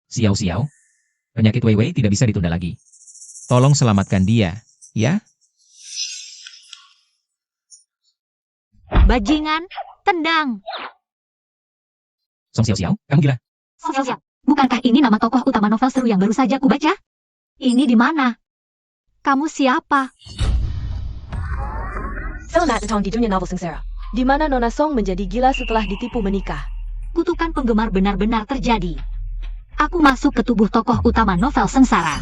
Xiao Xiao, penyakit Wei Wei tidak bisa ditunda lagi. Tolong selamatkan dia, ya? Bajingan, tendang. Song Xiao Xiao, kamu gila? Xiao Xiao, bukankah ini nama tokoh utama novel seru yang baru saja kubaca? Ini di mana? Kamu siapa? Selamat datang di dunia novel sengsara, di mana Nona Song menjadi gila setelah ditipu menikah. Kutukan penggemar benar-benar terjadi. Aku masuk ke tubuh tokoh utama novel sengsara.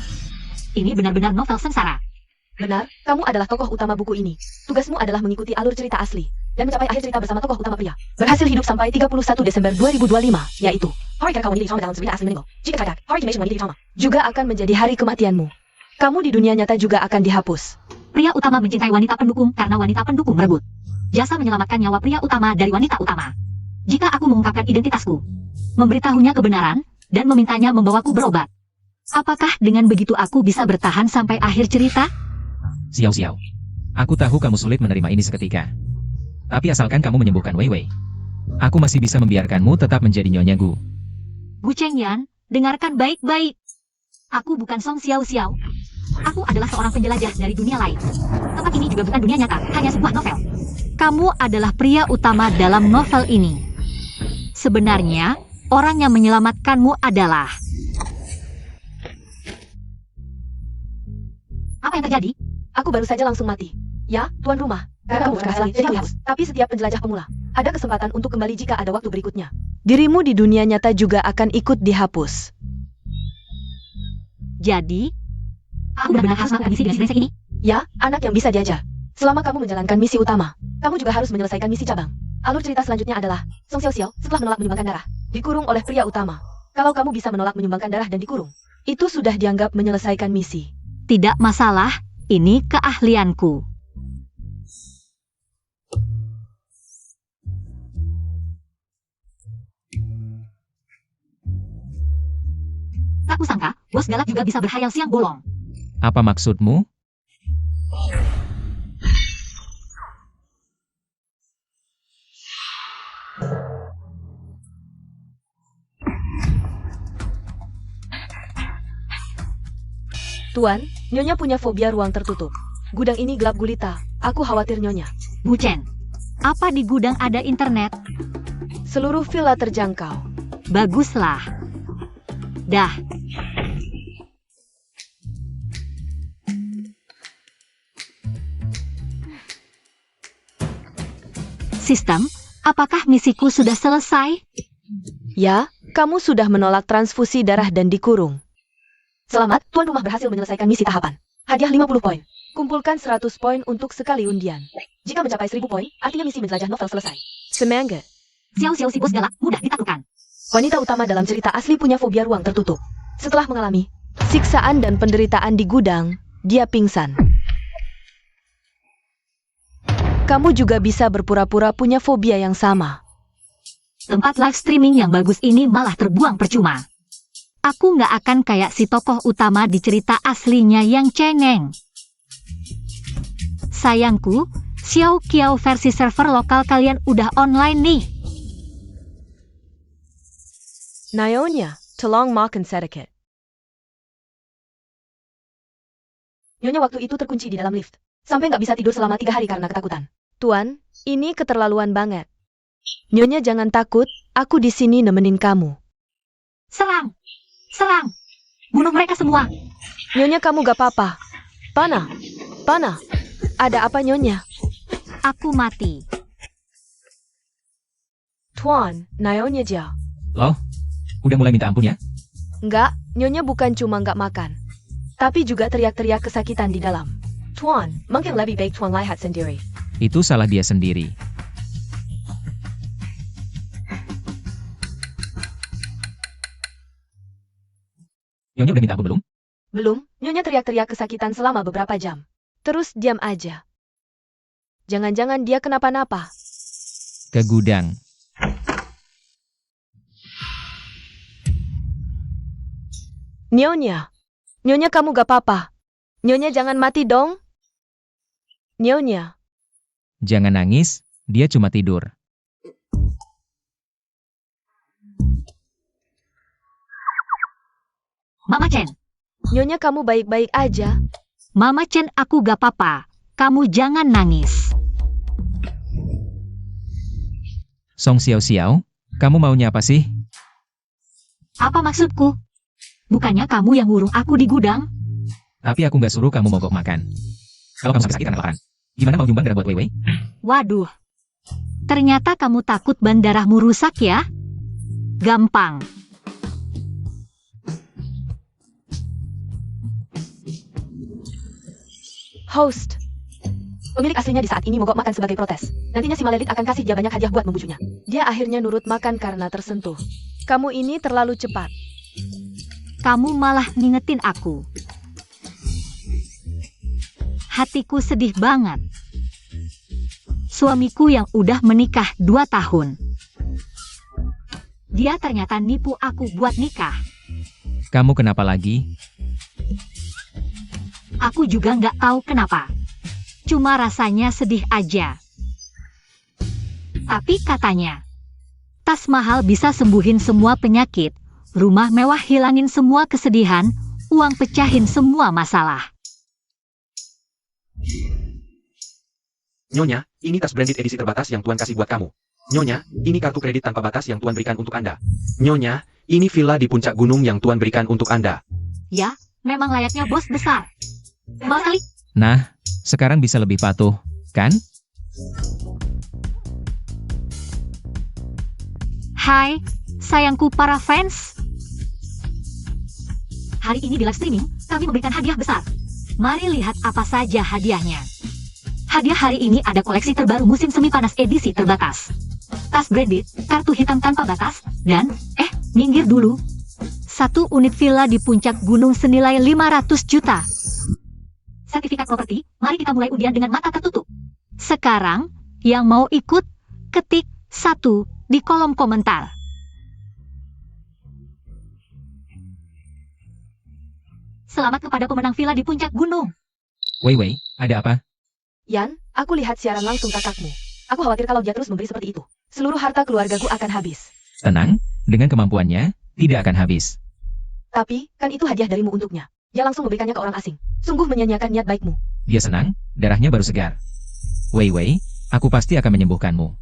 Ini benar-benar novel sengsara. Benar, kamu adalah tokoh utama buku ini. Tugasmu adalah mengikuti alur cerita asli dan mencapai akhir cerita bersama tokoh utama pria. Berhasil hidup sampai 31 Desember 2025, yaitu hari kau menjadi trauma dalam cerita asli meninggal. Jika cacat, hari Dimension menjadi trauma. Juga akan menjadi hari kematianmu. Kamu di dunia nyata juga akan dihapus. Pria utama mencintai wanita pendukung karena wanita pendukung merebut. Jasa menyelamatkan nyawa pria utama dari wanita utama. Jika aku mengungkapkan identitasku, memberitahunya kebenaran, dan memintanya membawaku berobat. Apakah dengan begitu aku bisa bertahan sampai akhir cerita? Xiao Xiao, aku tahu kamu sulit menerima ini seketika. Tapi asalkan kamu menyembuhkan Wei Wei, aku masih bisa membiarkanmu tetap menjadi Nyonya Gu. Gu Chengyan, dengarkan baik-baik. Aku bukan Song Xiao Xiao. Aku adalah seorang penjelajah dari dunia lain. Tempat ini juga bukan dunia nyata, hanya sebuah novel. Kamu adalah pria utama dalam novel ini. Sebenarnya, orang yang menyelamatkanmu adalah... Apa yang terjadi? Aku baru saja langsung mati. Ya, tuan rumah. Karena kamu berhasil jadi dihapus. Tapi setiap penjelajah pemula, ada kesempatan untuk kembali jika ada waktu berikutnya. Dirimu di dunia nyata juga akan ikut dihapus. Jadi, aku benar-benar harus melakukan misi dengan si brengsek ini? Ya, anak yang bisa diajar. Selama kamu menjalankan misi utama, kamu juga harus menyelesaikan misi cabang. Alur cerita selanjutnya adalah Song Xiao Xiao setelah menolak menyumbangkan darah, dikurung oleh pria utama. Kalau kamu bisa menolak menyumbangkan darah dan dikurung, itu sudah dianggap menyelesaikan misi. Tidak masalah, ini keahlianku. Tak kusangka, bos galak juga bisa berhayal siang bolong. Apa maksudmu? Tuan, Nyonya punya fobia ruang tertutup. Gudang ini gelap gulita. Aku khawatir Nyonya. Bucen, apa di gudang ada internet? Seluruh villa terjangkau. Baguslah. Dah. Sistem, apakah misiku sudah selesai? Ya, kamu sudah menolak transfusi darah dan dikurung. Selamat, tuan rumah berhasil menyelesaikan misi tahapan. Hadiah 50 poin. Kumpulkan 100 poin untuk sekali undian. Jika mencapai 1000 poin, artinya misi menjelajah novel selesai. Semangat. Xiao Xiao si bos galak, mudah ditaklukkan. Wanita utama dalam cerita asli punya fobia ruang tertutup. Setelah mengalami siksaan dan penderitaan di gudang, dia pingsan. Kamu juga bisa berpura-pura punya fobia yang sama. Tempat live streaming yang bagus ini malah terbuang percuma. Aku nggak akan kayak si tokoh utama di cerita aslinya yang cengeng. Sayangku, Xiao Qiao versi server lokal kalian udah online nih. Nyonya, tolong makan sedikit. Nyonya waktu itu terkunci di dalam lift. Sampai nggak bisa tidur selama 3 hari karena ketakutan. Tuan, ini keterlaluan banget. Nyonya jangan takut, aku di sini nemenin kamu. Serang! Serang! Bunuh mereka semua! Nyonya kamu gak apa-apa. Panah! Panah! Ada apa Nyonya? Aku mati. Tuan, Nyonya Jia. Loh, udah mulai minta ampun ya? Enggak, Nyonya bukan cuma nggak makan. Tapi juga teriak-teriak kesakitan di dalam. Tuan, mungkin lebih baik Tuan lihat sendiri. Itu salah dia sendiri. Nyonya udah minta ampun belum? Belum, Nyonya teriak-teriak kesakitan selama beberapa jam. Terus diam aja. Jangan-jangan dia kenapa-napa. Ke gudang. Nyonya. Nyonya kamu gak apa-apa. Nyonya jangan mati dong. Nyonya. Jangan nangis, dia cuma tidur. Mama Chen. Nyonya kamu baik-baik aja? Mama Chen, aku gak apa-apa. Kamu jangan nangis. Song Xiao Xiao, kamu maunya apa sih? Apa maksudku? Bukannya kamu yang ngurung aku di gudang? Tapi aku nggak suruh kamu mogok makan. Kalau kamu sampai sakit karena kelaparan, gimana mau nyumbang darah buat Wei Wei? Waduh. Ternyata kamu takut ban darahmu rusak ya? Gampang. Host. Pemilik aslinya di saat ini mogok makan sebagai protes. Nantinya si Malelit akan kasih dia banyak hadiah buat membujuknya. Dia akhirnya nurut makan karena tersentuh. Kamu ini terlalu cepat. Kamu malah ngingetin aku. Hatiku sedih banget. Suamiku yang udah menikah 2 tahun. Dia ternyata nipu aku buat nikah. Kamu kenapa lagi? Aku juga nggak tahu kenapa. Cuma rasanya sedih aja. Tapi katanya, tas mahal bisa sembuhin semua penyakit, rumah mewah hilangin semua kesedihan, uang pecahin semua masalah. Nyonya, ini tas branded edisi terbatas yang Tuan kasih buat kamu. Nyonya, ini kartu kredit tanpa batas yang Tuan berikan untuk Anda. Nyonya, ini villa di puncak gunung yang Tuan berikan untuk Anda. Ya, memang layaknya bos besar. Mau kali? Nah, sekarang bisa lebih patuh, kan? Hai, sayangku para fans. Hari ini di live streaming, kami memberikan hadiah besar. Mari lihat apa saja hadiahnya. Hadiah hari ini ada koleksi terbaru musim semi panas edisi terbatas. Tas branded, kartu hitam tanpa batas, dan, minggir dulu. 1 unit villa di puncak gunung senilai 500 juta. Sertifikat properti, mari kita mulai undian dengan mata tertutup. Sekarang, yang mau ikut, ketik 1 di kolom komentar. Selamat kepada pemenang villa di puncak gunung. Wei Wei, ada apa? Yan, aku lihat siaran langsung kakakmu. Aku khawatir kalau dia terus memberi seperti itu. Seluruh harta keluargaku akan habis. Tenang, dengan kemampuannya, tidak akan habis. Tapi, kan itu hadiah darimu untuknya. Dia langsung memberikannya ke orang asing. Sungguh menyanyiakan niat baikmu. Dia senang, darahnya baru segar. Wei Wei, aku pasti akan menyembuhkanmu.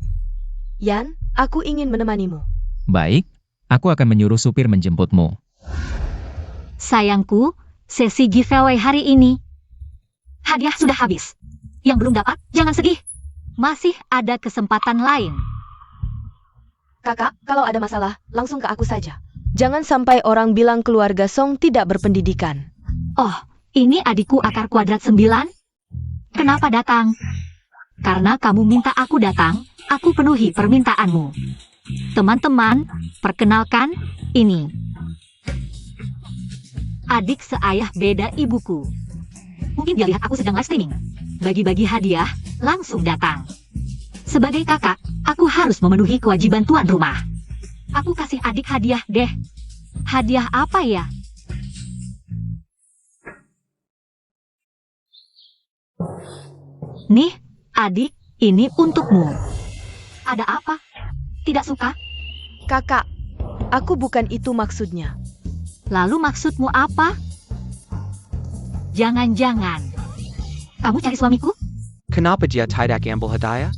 Yan, aku ingin menemanimu. Baik, aku akan menyuruh supir menjemputmu. Sayangku, sesi giveaway hari ini. Hadiah sudah habis. Yang belum dapat, jangan sedih. Masih ada kesempatan lain. Kakak, kalau ada masalah, langsung ke aku saja. Jangan sampai orang bilang keluarga Song tidak berpendidikan. Oh, ini adikku akar kuadrat 9? Kenapa datang? Karena kamu minta aku datang, aku penuhi permintaanmu. Teman-teman, perkenalkan, ini. Adik seayah beda ibuku. Mungkin dia lihat aku sedang live streaming. Bagi-bagi hadiah, langsung datang. Sebagai kakak, aku harus memenuhi kewajiban tuan rumah. Aku kasih adik hadiah deh. Hadiah apa ya? Nih, adik, ini untukmu. Ada apa? Tidak suka? Kakak, aku bukan itu maksudnya. Lalu maksudmu apa? Jangan-jangan kamu cari suamiku? Kenapa dia tidak ambil hadiah?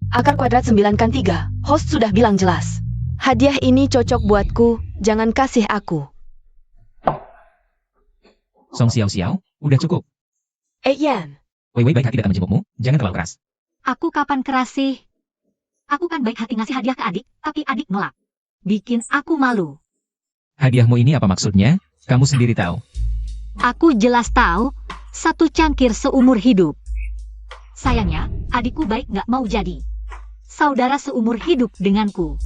Akar kuadrat 9 kan 3. Host sudah bilang jelas. Hadiah ini cocok buatku, jangan kasih aku. Song Xiao Xiao, udah cukup. Yan. Wei Wei baik hati datang menjemputmu, jangan terlalu keras. Aku kapan keras sih? Aku kan baik hati ngasih hadiah ke adik, tapi adik nolak. Bikin aku malu. Hadiahmu ini apa maksudnya? Kamu sendiri tahu. Aku jelas tahu, 1 cangkir seumur hidup. Sayangnya, adikku baik nggak mau jadi. Saudara seumur hidup denganku.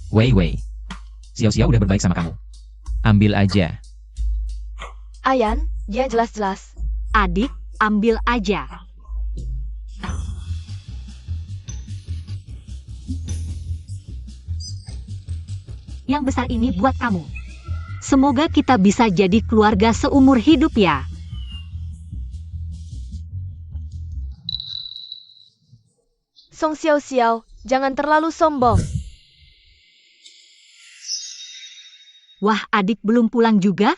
Wei Wei, Xiao Xiao udah berbaik sama kamu. Ambil aja. Ayan, dia jelas-jelas. Adik, ambil aja. Yang besar ini buat kamu. Semoga kita bisa jadi keluarga seumur hidup ya. Song Xiao Xiao, jangan terlalu sombong. Wah, adik belum pulang juga?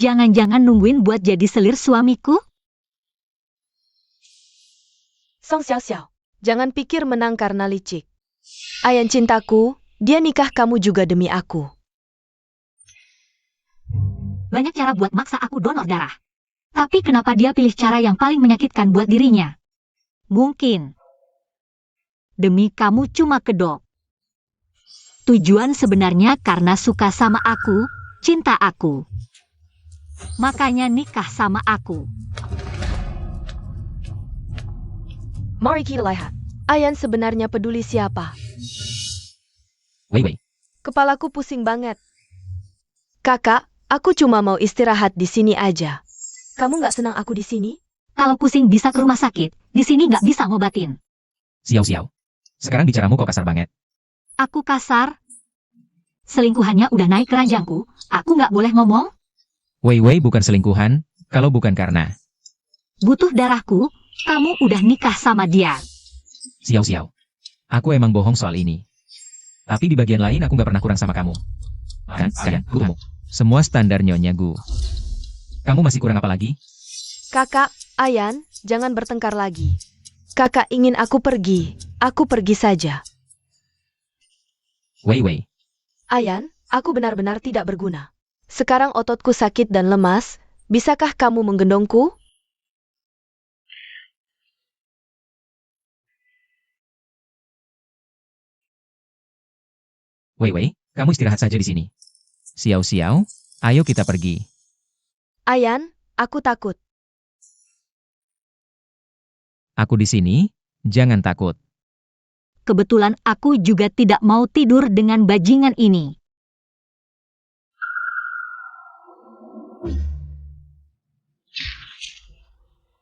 Jangan-jangan nungguin buat jadi selir suamiku? Song Xiao Xiao, jangan pikir menang karena licik. Ayan cintaku, dia nikah kamu juga demi aku. Banyak cara buat maksa aku donor darah. Tapi kenapa dia pilih cara yang paling menyakitkan buat dirinya? Mungkin demi kamu cuma kedok. Tujuan sebenarnya karena suka sama aku, cinta aku. Makanya nikah sama aku. Mari kita lihat. Ayan sebenarnya peduli siapa? Wei Wei, Kepalaku pusing banget. Kakak, aku cuma mau istirahat di sini aja. Kamu nggak senang aku di sini? Kalau pusing bisa ke rumah sakit, di sini nggak bisa ngobatin. Xiao Xiao. Sekarang bicaramu kok kasar banget. Aku kasar. Selingkuhannya udah naik ke ranjangku, aku nggak boleh ngomong. Wei Wei bukan selingkuhan, kalau bukan karena Butuh darahku, kamu udah nikah sama dia. Xiao Xiao. Aku emang bohong soal ini. Tapi di bagian lain aku nggak pernah kurang sama kamu. Kan, gumu. Semua standar nyonya Gu. Kamu masih kurang apa lagi? Kakak, Ayan, jangan bertengkar lagi. Kakak ingin aku pergi saja. Wei Wei. Ayan, aku benar-benar tidak berguna. Sekarang ototku sakit dan lemas, bisakah kamu menggendongku? Wei Wei, kamu istirahat saja di sini. Xiao Xiao, ayo kita pergi. Ayan, aku takut. Aku di sini, jangan takut. Kebetulan aku juga tidak mau tidur dengan bajingan ini.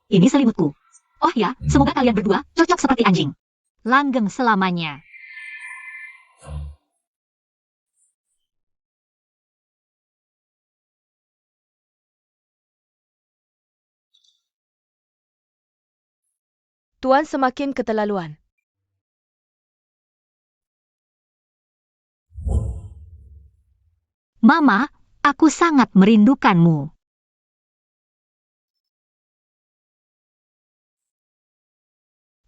Ini selimutku. Oh ya, semoga kalian berdua cocok seperti anjing. Langgeng selamanya. Tuan semakin keterlaluan. Mama, aku sangat merindukanmu.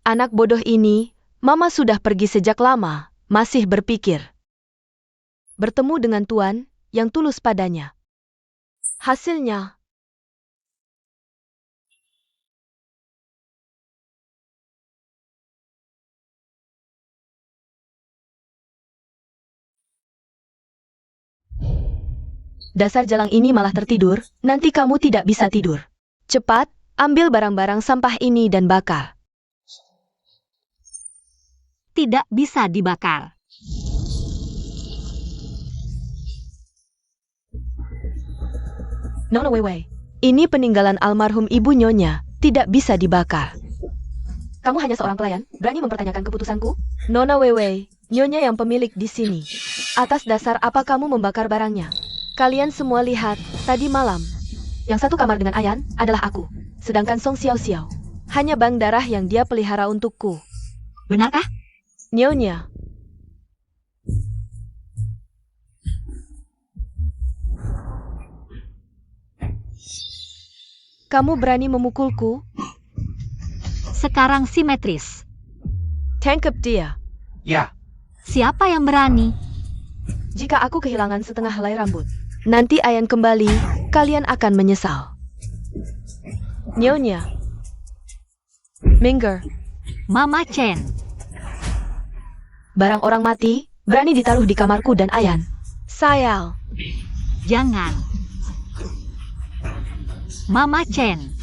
Anak bodoh ini, Mama sudah pergi sejak lama, masih berpikir bertemu dengan Tuan yang tulus padanya. Hasilnya, dasar jalang ini malah tertidur, nanti kamu tidak bisa tidur. Cepat, ambil barang-barang sampah ini dan bakar. Tidak bisa dibakar. Nona Weiwei, ini peninggalan almarhum ibu Nyonya, tidak bisa dibakar. Kamu hanya seorang pelayan, berani mempertanyakan keputusanku? Nona Weiwei, Nyonya yang pemilik di sini. Atas dasar apa kamu membakar barangnya? Kalian semua lihat, tadi malam. Yang satu kamar dengan Ayan adalah aku. Sedangkan Song Xiao Xiao, hanya bank darah yang dia pelihara untukku. Benarkah? Nyonya. Kamu berani memukulku? Sekarang simetris. Tangkap dia. Ya, Siapa yang berani? Jika aku kehilangan setengah helai rambut, nanti Ayan kembali, kalian akan menyesal. Nyonya. Minggir. Mama Chen. Barang orang mati, berani ditaruh di kamarku dan Ayan. Sayal. Jangan. Mama Chen.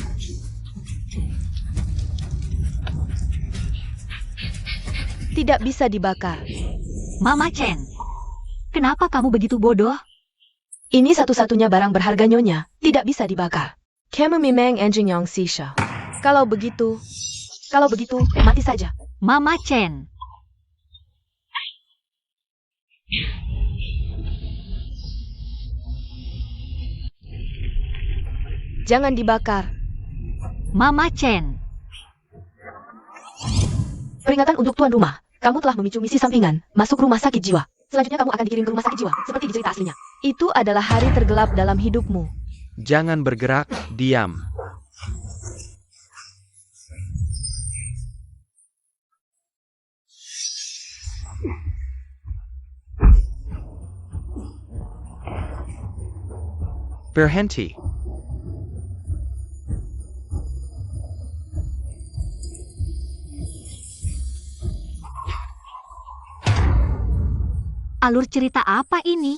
Tidak bisa dibakar. Mama Chen. Kenapa kamu begitu bodoh? Ini satu-satunya barang berharga Nyonya, tidak bisa dibakar. Kamu memang anjing yang sisa. Kalau begitu, mati saja. Mama Chen. Jangan dibakar. Mama Chen. Peringatan untuk tuan rumah. Kamu telah memicu misi sampingan, masuk rumah sakit jiwa. Selanjutnya kamu akan dikirim ke rumah sakit jiwa, seperti di cerita aslinya. Itu adalah hari tergelap dalam hidupmu. Jangan bergerak, diam. Berhenti. Alur cerita apa ini?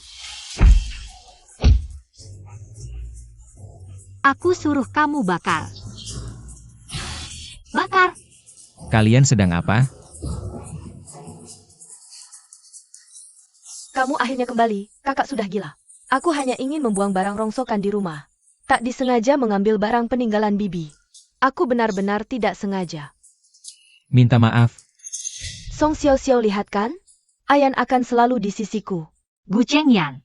Aku suruh kamu bakar. Bakar. Kalian sedang apa? Kamu akhirnya kembali, kakak sudah gila. Aku hanya ingin membuang barang rongsokan di rumah. Tak disengaja mengambil barang peninggalan bibi. Aku benar-benar tidak sengaja. Minta maaf. Song Xiao Xiao lihat kan? Ayan akan selalu di sisiku. Gu Chengyan.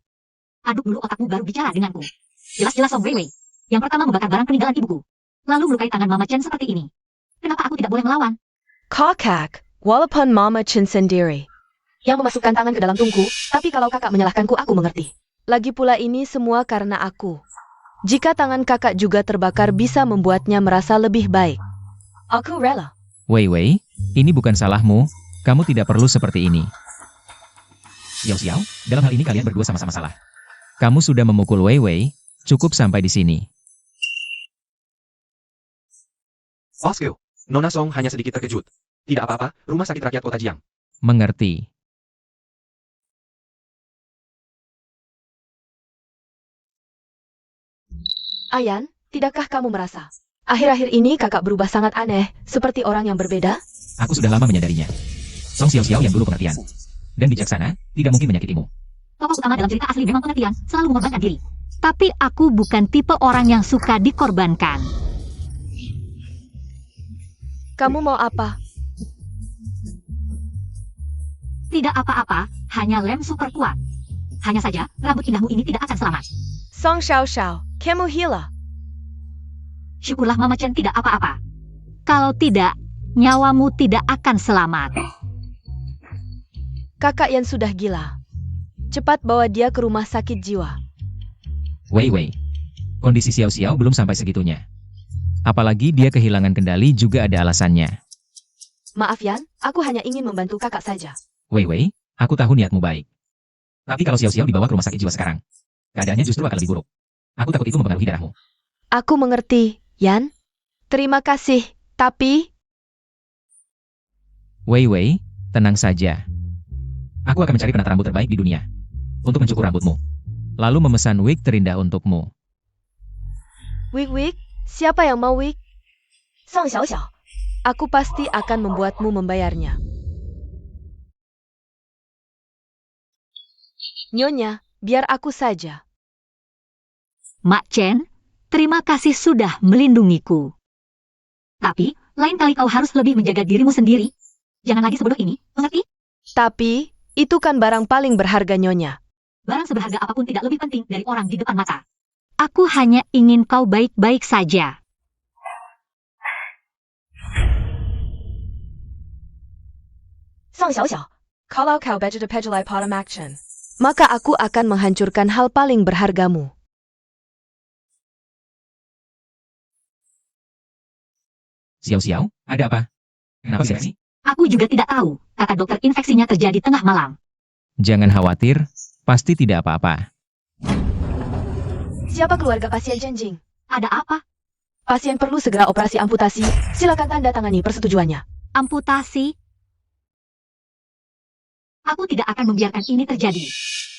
Aduk dulu otakmu baru bicara denganku. Jelas-jelas Song Weiwei. Yang pertama membakar barang peninggalan ibuku. Lalu melukai tangan Mama Chen seperti ini. Kenapa aku tidak boleh melawan? Kakak, walaupun Mama Chen sendiri yang memasukkan tangan ke dalam tungku, tapi kalau kakak menyalahkanku aku mengerti. Lagi pula ini semua karena aku. Jika tangan kakak juga terbakar bisa membuatnya merasa lebih baik. Aku rela. Wei Wei, ini bukan salahmu. Kamu tidak perlu seperti ini. Xiao Xiao, dalam hal ini kalian berdua sama-sama salah. Kamu sudah memukul Wei Wei, cukup sampai di sini. Oskil, Nona Song hanya sedikit terkejut. Tidak apa-apa, rumah sakit rakyat kota Jiang. Mengerti. Ayan, tidakkah kamu merasa? Akhir-akhir ini kakak berubah sangat aneh, seperti orang yang berbeda. Aku sudah lama menyadarinya. Song Xiao Xiao yang dulu pengertian dan bijaksana, tidak mungkin menyakitimu. Tokoh utama dalam cerita asli memang pengertian, selalu mengorbankan diri. Tapi aku bukan tipe orang yang suka dikorbankan. Kamu mau apa? Tidak apa-apa, hanya lem super kuat. Hanya saja, rambut indahmu ini tidak akan selamat. Song Xiao Xiao, kamu gila. Syukurlah Mama Chen tidak apa-apa. Kalau tidak, nyawamu tidak akan selamat. Kakak yang sudah gila. Cepat bawa dia ke rumah sakit jiwa. Wei Wei, kondisi Xiao Xiao belum sampai segitunya. Apalagi dia kehilangan kendali juga ada alasannya. Maaf Yan, aku hanya ingin membantu kakak saja. Wei Wei, aku tahu niatmu baik. Tapi kalau Xiao Xiao dibawa ke rumah sakit jiwa sekarang, keadaannya justru akan lebih buruk. Aku takut itu mempengaruhi darahmu. Aku mengerti, Yan. Terima kasih, tapi... Wei Wei, tenang saja. Aku akan mencari penata rambut terbaik di dunia untuk mencukur rambutmu. Lalu memesan wig terindah untukmu. Wig, siapa yang mau wig? Song Xiao Xiao. Aku pasti akan membuatmu membayarnya. Nyonya, biar aku saja. Mak Chen, terima kasih sudah melindungiku. Tapi, lain kali kau harus lebih menjaga dirimu sendiri. Jangan lagi sebodoh ini, mengerti? Tapi, itu kan barang paling berharga Nyonya. Barang seberharga apapun tidak lebih penting dari orang di depan mata. Aku hanya ingin kau baik-baik saja. Song Xiao Xiao, kalau kau begitu pedulai pada Mak Chen, maka aku akan menghancurkan hal paling berhargamu. Xiao Xiao, ada apa? Kenapa sih? Aku juga tidak tahu, kata dokter infeksinya terjadi tengah malam. Jangan khawatir, pasti tidak apa-apa. Siapa keluarga pasien Jenjing? Ada apa? Pasien perlu segera operasi amputasi. Silakan tanda tangani persetujuannya. Amputasi? Aku tidak akan membiarkan ini terjadi.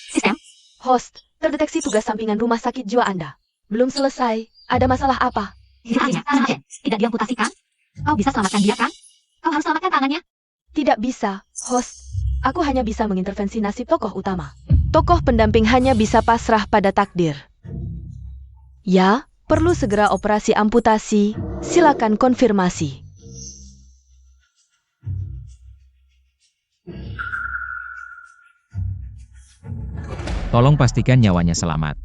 Sistem? Host, terdeteksi tugas sampingan rumah sakit jiwa Anda. Belum selesai. Ada masalah apa? Akhirnya, tidak diamputasikan? Kau bisa selamatkan dia kan? Kau harus selamatkan tangannya. Tidak bisa, host. Aku hanya bisa mengintervensi nasib tokoh utama. Tokoh pendamping hanya bisa pasrah pada takdir. Ya, perlu segera operasi amputasi. Silakan konfirmasi. Tolong pastikan nyawanya selamat.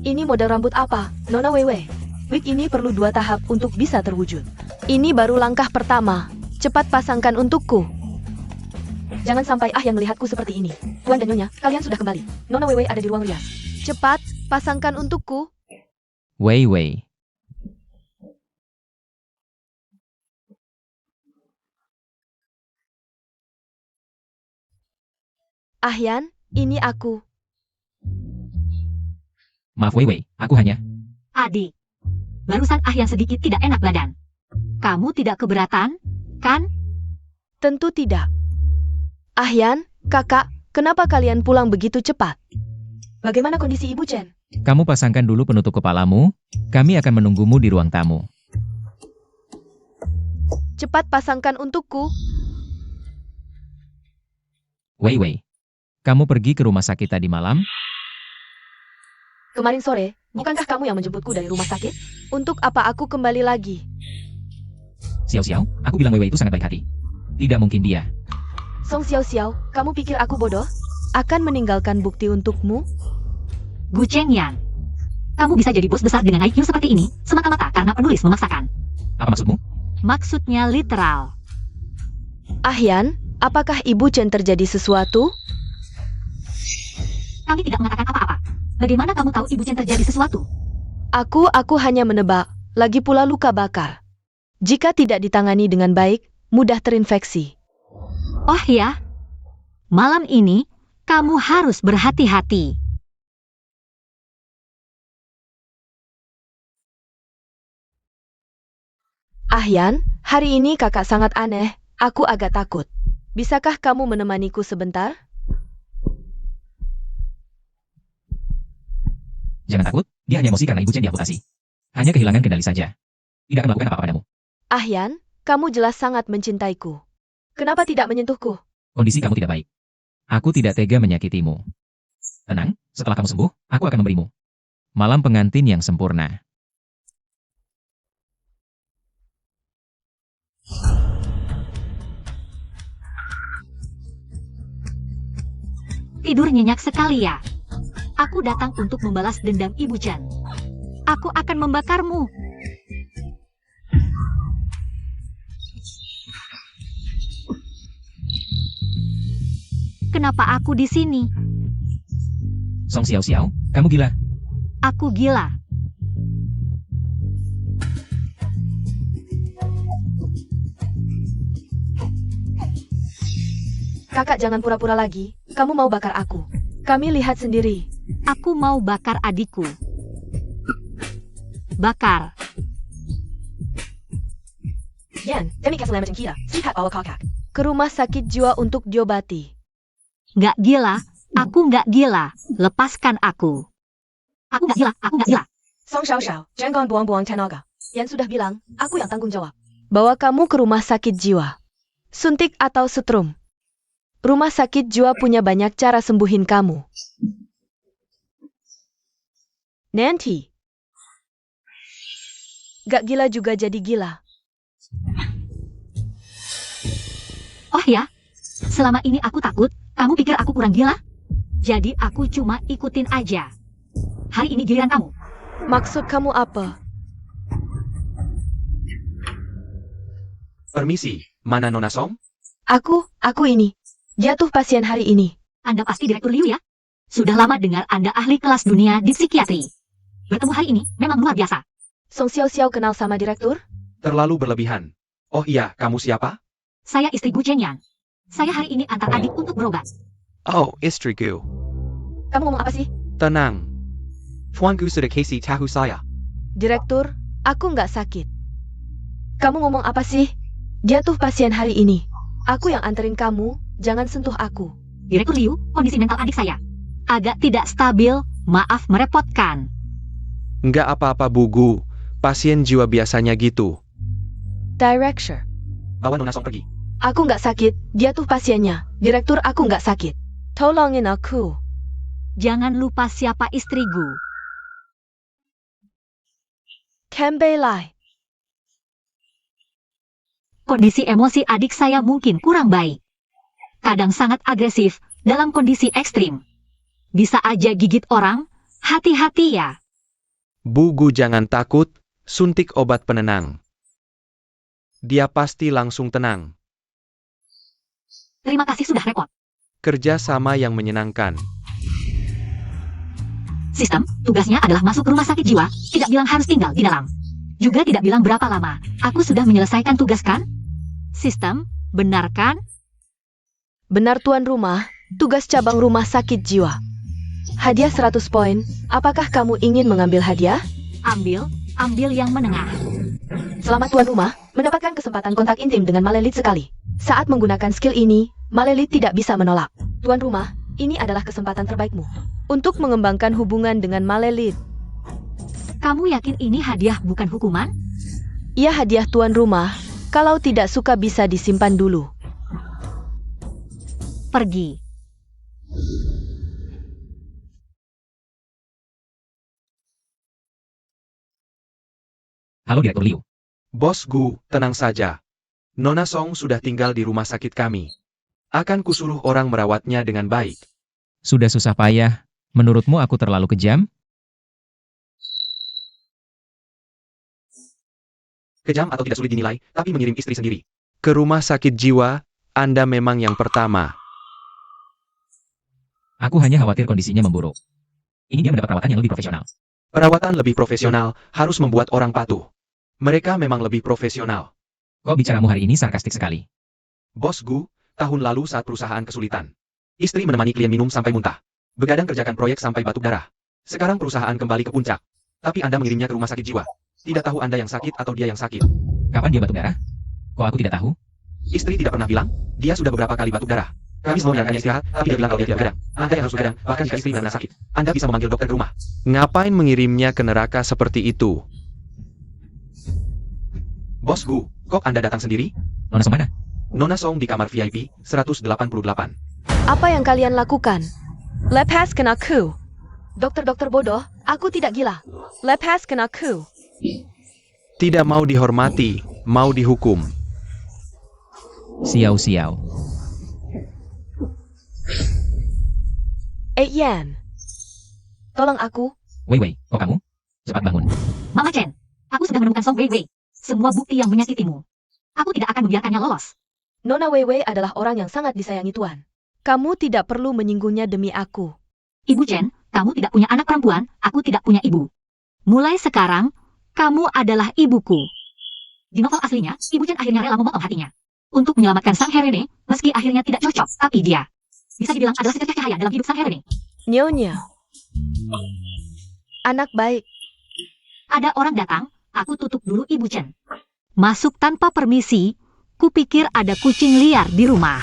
Ini model rambut apa, Nona Weiwei? Wig ini perlu 2 tahap untuk bisa terwujud. Ini baru langkah pertama. Cepat pasangkan untukku. Jangan sampai yang melihatku seperti ini. Tuan dan Nyonya, kalian sudah kembali. Nona Weiwei ada di ruang rias. Cepat, pasangkan untukku. Wei Wei. Ahyan, ini aku. Maaf Wei Wei, aku hanya... Adik, barusan yang sedikit tidak enak badan. Kamu tidak keberatan, kan? Tentu tidak. Ahyan, kakak, kenapa kalian pulang begitu cepat? Bagaimana kondisi Ibu Chen? Kamu pasangkan dulu penutup kepalamu, kami akan menunggumu di ruang tamu. Cepat pasangkan untukku. Wei Wei, kamu pergi ke rumah sakit tadi malam? Kemarin sore, bukankah kamu yang menjemputku dari rumah sakit? Untuk apa aku kembali lagi? Xiao Xiao, aku bilang Wei Wei itu sangat baik hati. Tidak mungkin dia. Song Xiao Xiao, kamu pikir aku bodoh? Akan meninggalkan bukti untukmu? Gu Chengyan, kamu bisa jadi bos besar dengan IQ seperti ini, semata-mata karena penulis memaksakan. Apa maksudmu? Maksudnya literal. Ahyan, apakah Ibu Chen terjadi sesuatu? Kami tidak mengatakan apa-apa. Bagaimana kamu tahu Ibu Chen terjadi sesuatu? Aku hanya menebak, lagi pula luka bakar. Jika tidak ditangani dengan baik, mudah terinfeksi. Oh ya, malam ini kamu harus berhati-hati. Ahyan, hari ini kakak sangat aneh, aku agak takut. Bisakah kamu menemaniku sebentar? Jangan takut, dia hanya emosi karena Ibu Chen diamputasi. Hanya kehilangan kendali saja. Tidak akan melakukan apa-apa padamu. Ahyan, kamu jelas sangat mencintaiku. Kenapa tidak menyentuhku? Kondisi kamu tidak baik. Aku tidak tega menyakitimu. Tenang, setelah kamu sembuh, aku akan memberimu malam pengantin yang sempurna. Tidur nyenyak sekali ya. Aku datang untuk membalas dendam Ibu Chen. Aku akan membakarmu. Kenapa aku di sini? Song Xiao Xiao, kamu gila. Aku gila. Kakak jangan pura-pura lagi, kamu mau bakar aku. Kami lihat sendiri. Aku mau bakar adikku. Bakar. Yan, demi keselamatan kita, sihat bawa kakak ke rumah sakit jiwa untuk diobati. Nggak gila, aku nggak gila. Lepaskan aku. Aku nggak gila, aku nggak gila. Song Xiao Xiao, jangan buang-buang tenaga. Yan sudah bilang, aku yang tanggung jawab. Bawa kamu ke rumah sakit jiwa. Suntik atau setrum. Rumah sakit jiwa punya banyak cara sembuhin kamu. Nanti. Gak gila juga jadi gila. Oh ya, selama ini aku takut, kamu pikir aku kurang gila? Jadi aku cuma ikutin aja. Hari ini giliran kamu. Maksud kamu apa? Permisi, mana Nona Song? Aku ini. Jatuh pasien hari ini. Anda pasti Direktur Liu ya? Sudah lama dengar Anda ahli kelas dunia di psikiatri. Bertemu hari ini memang luar biasa. Song Xiao Xiao kenal sama direktur? Terlalu berlebihan. Oh iya, kamu siapa? Saya istri Gu Chengyan. Saya hari ini antar adik untuk berobat. Oh, istriku. Kamu ngomong apa sih? Tenang. Tuanku sudah kasih tahu saya. Direktur, aku nggak sakit. Kamu ngomong apa sih? Jatuh pasien hari ini. Aku yang anterin kamu, jangan sentuh aku. Direktur Liu, kondisi mental adik saya agak tidak stabil, maaf merepotkan. Nggak apa-apa bugu. Pasien jiwa biasanya gitu. Director, Bawa Nona Song pergi. aku nggak sakit, jatuh pasiennya. Direktur, aku nggak sakit. Tolongin aku. Jangan lupa siapa istriku. Kembali. Kondisi emosi adik saya mungkin kurang baik. Kadang sangat agresif, dalam kondisi ekstrim. Bisa aja gigit orang, hati-hati ya. Bugu jangan takut. Suntik obat penenang. Dia pasti langsung tenang. Terima kasih sudah repot. Kerja sama yang menyenangkan. Sistem, tugasnya adalah masuk ke rumah sakit jiwa, tidak bilang harus tinggal di dalam. Juga tidak bilang berapa lama. Aku sudah menyelesaikan tugas kan? Sistem, benar kan? Benar tuan rumah, tugas cabang rumah sakit jiwa. Hadiah 100 poin, apakah kamu ingin mengambil hadiah? Ambil yang menengah. Selamat tuan rumah, mendapatkan kesempatan kontak intim dengan Malelit sekali. Saat menggunakan skill ini, Malelit tidak bisa menolak. Tuan rumah, ini adalah kesempatan terbaikmu untuk mengembangkan hubungan dengan Malelit. Kamu yakin ini hadiah bukan hukuman? Ia hadiah tuan rumah, kalau tidak suka bisa disimpan dulu. Pergi. Halo Direktur Liu. Bos Gu, tenang saja. Nona Song sudah tinggal di rumah sakit kami. Akan kusuruh orang merawatnya dengan baik. Sudah susah payah. Menurutmu aku terlalu kejam? Kejam atau tidak sulit dinilai, tapi mengirim istri sendiri. Ke rumah sakit jiwa, Anda memang yang pertama. Aku hanya khawatir kondisinya memburuk. Ini dia mendapat perawatan yang lebih profesional. Perawatan lebih profesional harus membuat orang patuh. Mereka memang lebih profesional. Kok bicaramu hari ini sarkastik sekali? Bos Gu, tahun lalu saat perusahaan kesulitan. Istri menemani klien minum sampai muntah. Begadang kerjakan proyek sampai batuk darah. Sekarang perusahaan kembali ke puncak. Tapi Anda mengirimnya ke rumah sakit jiwa. Tidak tahu Anda yang sakit atau dia yang sakit. Kapan dia batuk darah? Kok aku tidak tahu? Istri tidak pernah bilang, dia sudah beberapa kali batuk darah. Kami semua menyarankannya istirahat, tapi dia bilang kalau dia tidak begadang. Anda yang harus begadang, bahkan jika istri benar-benar sakit. Anda bisa memanggil dokter ke rumah. Ngapain mengirimnya ke neraka seperti itu? Bos Gu, kok Anda datang sendiri? Nona Song mana? Nona Song di kamar VIP, 188. Apa yang kalian lakukan? Lepaskan aku. Dokter-dokter bodoh, aku tidak gila. Lepaskan aku. Tidak mau dihormati, mau dihukum. Xiao. Yan. Tolong aku. Wei, kok kamu? Cepat bangun. Mama Chen, aku sudah menemukan Song Wei. Semua bukti yang menyakitimu. Aku tidak akan membiarkannya lolos. Nona Weiwei adalah orang yang sangat disayangi Tuan. Kamu tidak perlu menyinggungnya demi aku. Ibu Chen, kamu tidak punya anak perempuan, aku tidak punya ibu. Mulai sekarang, kamu adalah ibuku. Di novel aslinya, Ibu Chen akhirnya rela memotong hatinya. Untuk menyelamatkan Sang Herene, meski akhirnya tidak cocok, tapi dia bisa dibilang adalah secercah cahaya dalam hidup Sang Herene. Nyonya. Anak baik. Ada orang datang, aku tutup dulu Ibu Chen. Masuk tanpa permisi, kupikir ada kucing liar di rumah.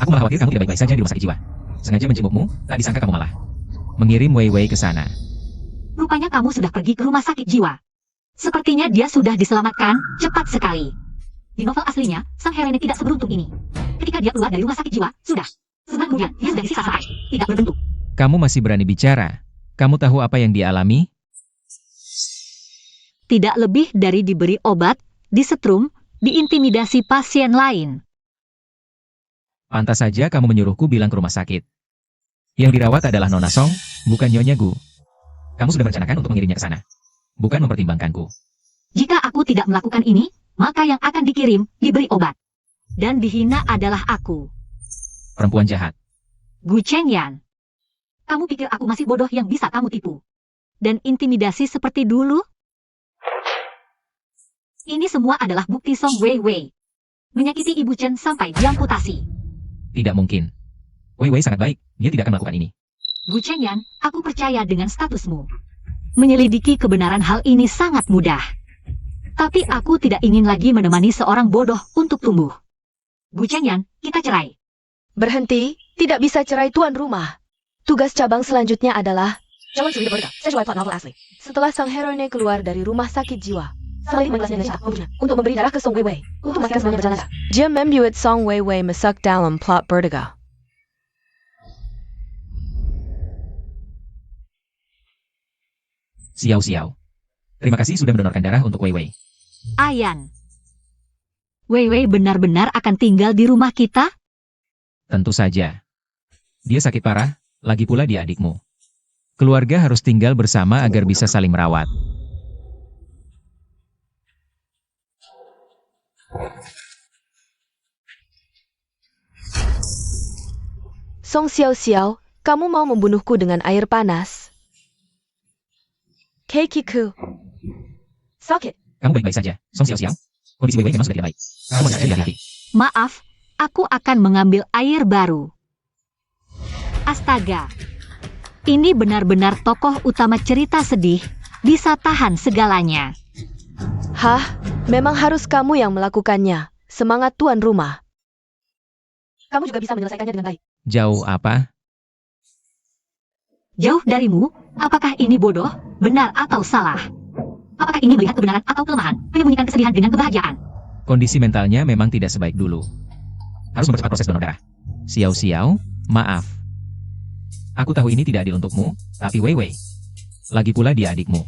Aku malah khawatir kamu tidak baik-baik saja di rumah sakit jiwa. Sengaja menjengukmu, tak disangka kamu malah mengirim Wei ke sana. Rupanya kamu sudah pergi ke rumah sakit jiwa. Sepertinya dia sudah diselamatkan, cepat sekali. Di novel aslinya, Sang Herene tidak seberuntung ini. Ketika dia keluar dari rumah sakit jiwa, sudah. Sebulan kemudian, dia sudah disisa sampai tidak berbentuk. Kamu masih berani bicara? Kamu tahu apa yang dia alami? Tidak lebih dari diberi obat, disetrum, diintimidasi pasien lain. Pantas saja kamu menyuruhku bilang ke rumah sakit. Yang dirawat adalah Nona Song, bukan Nyonya Gu. Kamu sudah merencanakan untuk mengirimnya ke sana. Bukan mempertimbangkanku. Jika aku tidak melakukan ini, maka yang akan dikirim, diberi obat. Dan dihina adalah aku. Perempuan jahat. Gu Chengyan. Kamu pikir aku masih bodoh yang bisa kamu tipu? Dan intimidasi seperti dulu? Ini semua adalah bukti Song Wei. Menyakiti Ibu Chen sampai diamputasi. Tidak mungkin. Wei sangat baik, dia tidak akan melakukan ini. Gu Chengyan, aku percaya dengan statusmu. Menyelidiki kebenaran hal ini sangat mudah. Tapi aku tidak ingin lagi menemani seorang bodoh untuk tumbuh. Gu Chengyan, kita cerai. Berhenti, tidak bisa cerai tuan rumah. Tugas cabang selanjutnya adalah setelah Sang Herone keluar dari rumah sakit jiwa. Selain menjelaskan untuk memberi darah ke Song Wei. Untuk memastikan semuanya berjalan lancar. Dia membuat Song Wei masuk dalam plot Vertigo. Xiao. Terima kasih sudah mendonorkan darah untuk Wei. Ayan. Wei benar-benar akan tinggal di rumah kita? Tentu saja. Dia sakit parah, lagi pula dia adikmu. Keluarga harus tinggal bersama agar bisa saling merawat. Song Xiao Xiao, kamu mau membunuhku dengan air panas? Keikiku. Sakit. Kamu baik-baik saja, Song Xiao Xiao. Kondisi Wei Wei memang sudah tidak baik. Kamu harus hati-hati. Maaf, aku akan mengambil air baru. Astaga. Ini benar-benar tokoh utama cerita sedih, bisa tahan segalanya. Hah, memang harus kamu yang melakukannya. Semangat tuan rumah. Kamu juga bisa menyelesaikannya dengan baik. Jauh apa? Jauh darimu, apakah ini bodoh, benar atau salah? Apakah ini melihat kebenaran atau kelemahan, menyembunyikan kesedihan dengan kebahagiaan? Kondisi mentalnya memang tidak sebaik dulu. Harus mempercepat proses donor darah. Xiao Xiao, maaf. Aku tahu ini tidak adil untukmu, tapi Wei Wei. Lagi pula dia adikmu.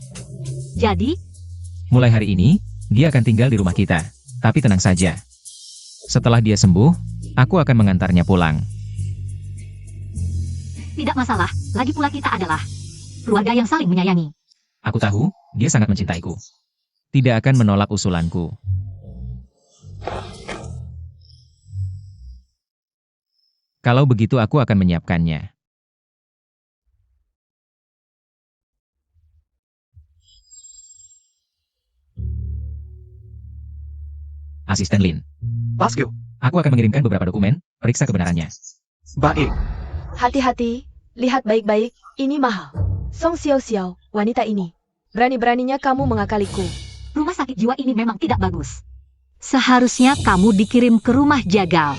Jadi, Mulai hari ini, dia akan tinggal di rumah kita. Tapi tenang saja. Setelah dia sembuh, aku akan mengantarnya pulang. tidak masalah, lagi pula kita adalah keluarga yang saling menyayangi. Aku tahu, dia sangat mencintaiku. Tidak akan menolak usulanku. Kalau begitu aku akan menyiapkannya. Asisten Lin, Pasco. aku akan mengirimkan beberapa dokumen, periksa kebenarannya. Baik. Hati-hati, lihat baik-baik, ini mahal. Song Xiao Xiao, wanita ini. Berani-beraninya kamu mengakaliku. Rumah sakit jiwa ini memang tidak bagus. Seharusnya kamu dikirim ke rumah jagal.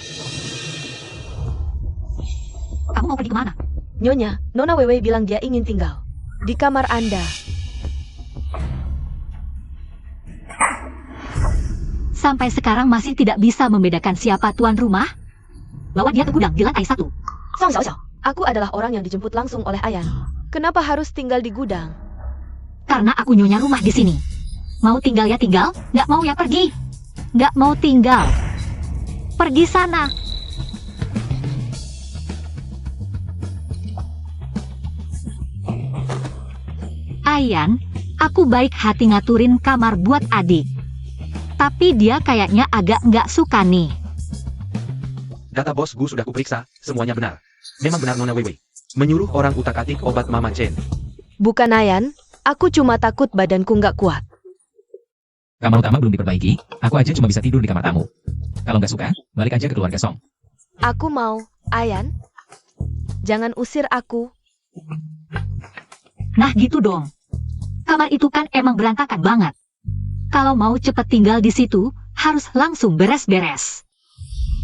Kamu mau pergi kemana? Nyonya, Nona Wewe bilang dia ingin tinggal di kamar Anda. Sampai sekarang masih tidak bisa membedakan siapa tuan rumah? Bawa dia ke gudang di lantai 1. Song Xiao Xiao, aku adalah orang yang dijemput langsung oleh Ayan. Kenapa harus tinggal di gudang? Karena aku nyonya rumah di sini. Mau tinggal ya tinggal, nggak mau ya pergi. Nggak mau tinggal. Pergi sana. Ayan, aku baik hati ngaturin kamar buat adik. Tapi dia kayaknya agak nggak suka nih. Data bos Gu sudah kuperiksa, semuanya benar. Memang benar Nona Weiwei. Menyuruh orang utak-atik obat Mama Chen. Bukan Ayan, aku cuma takut badanku nggak kuat. Kamar utama belum diperbaiki, aku aja cuma bisa tidur di kamar tamu. Kalau nggak suka, balik aja ke keluarga Song. Aku mau, Ayan. Jangan usir aku. Nah gitu dong. Kamar itu kan emang berantakan banget. Kalau mau cepet tinggal di situ, harus langsung beres-beres.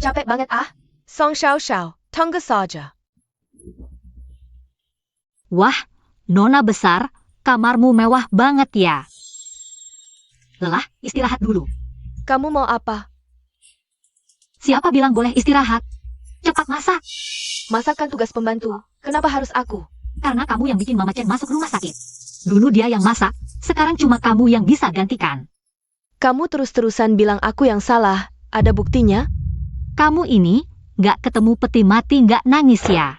Capek banget ah. Song Xiao Xiao, tunggu saja. Wah, Nona besar, kamarmu mewah banget ya. Lelah, istirahat dulu. Kamu mau apa? Siapa bilang boleh istirahat? Cepat masak. Masakkan tugas pembantu. Kenapa harus aku? Karena kamu yang bikin Mama Chen masuk rumah sakit. Dulu dia yang masak, sekarang cuma kamu yang bisa gantikan. Kamu terus-terusan bilang aku yang salah. Ada buktinya? Kamu ini, nggak ketemu peti mati nggak nangis ya.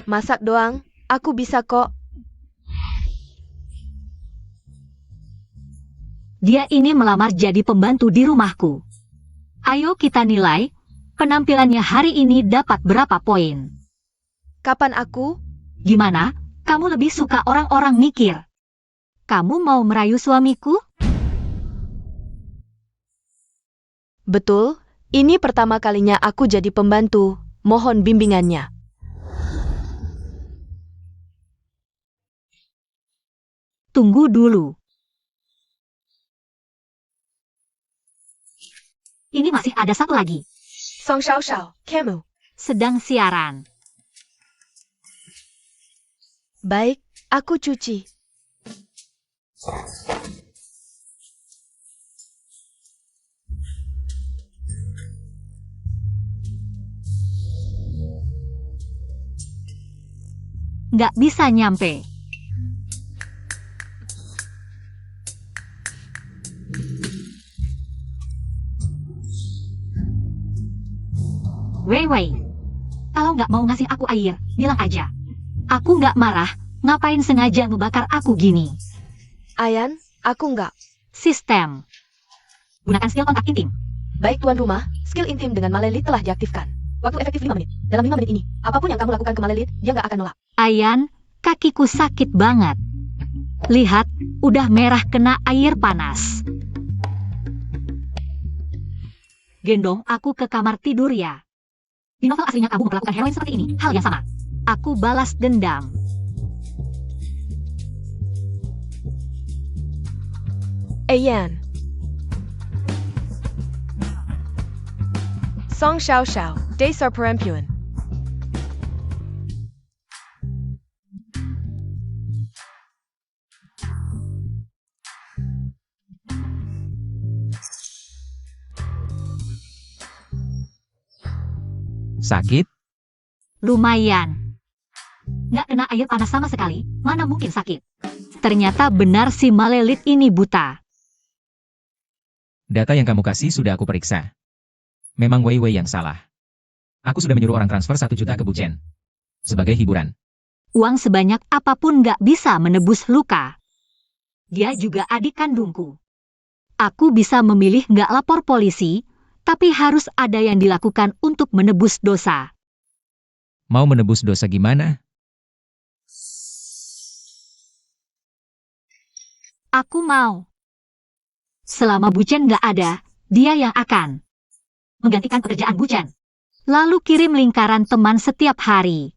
Masak doang, aku bisa kok. Dia ini melamar jadi pembantu di rumahku. Ayo kita nilai, penampilannya hari ini dapat berapa poin. Kapan aku? Gimana? Kamu lebih suka orang-orang mikir. Kamu mau merayu suamiku? Betul, ini pertama kalinya aku jadi pembantu. Mohon bimbingannya. Tunggu dulu. Ini masih ada satu lagi. Song Xiao Xiao, kamu. Sedang siaran. Baik, aku cuci. Nggak bisa nyampe. Wei, kalau nggak mau ngasih aku air, bilang aja. Aku nggak marah, ngapain sengaja ngebakar aku gini? Ayan, aku nggak. Sistem. Gunakan skill kontak intim. Baik tuan rumah, skill intim dengan Malelit telah diaktifkan. Waktu efektif 5 menit. Dalam 5 menit ini, apapun yang kamu lakukan ke Malelit, dia nggak akan nolak. Ayan, kakiku sakit banget. Lihat, udah merah kena air panas. Gendong aku ke kamar tidur ya. Di novel aslinya kamu memperlakukan heroin seperti ini, hal yang sama. Aku balas dendam. Ayan. Song Xiao Xiao, Dasar Perempuan. Sakit? Lumayan. Nggak kena air panas sama sekali, mana mungkin sakit. Ternyata benar si Malelit ini buta. Data yang kamu kasih sudah aku periksa. Memang Wei Wei yang salah. Aku sudah menyuruh orang transfer 1 juta ke Bu Chen. Sebagai hiburan. Uang sebanyak apapun nggak bisa menebus luka. Dia juga adik kandungku. Aku bisa memilih nggak lapor polisi, tapi harus ada yang dilakukan untuk menebus dosa. Mau menebus dosa gimana? Aku mau. Selama Bu Chen nggak ada, dia yang akan menggantikan pekerjaan Bu Chen. Lalu kirim lingkaran teman setiap hari.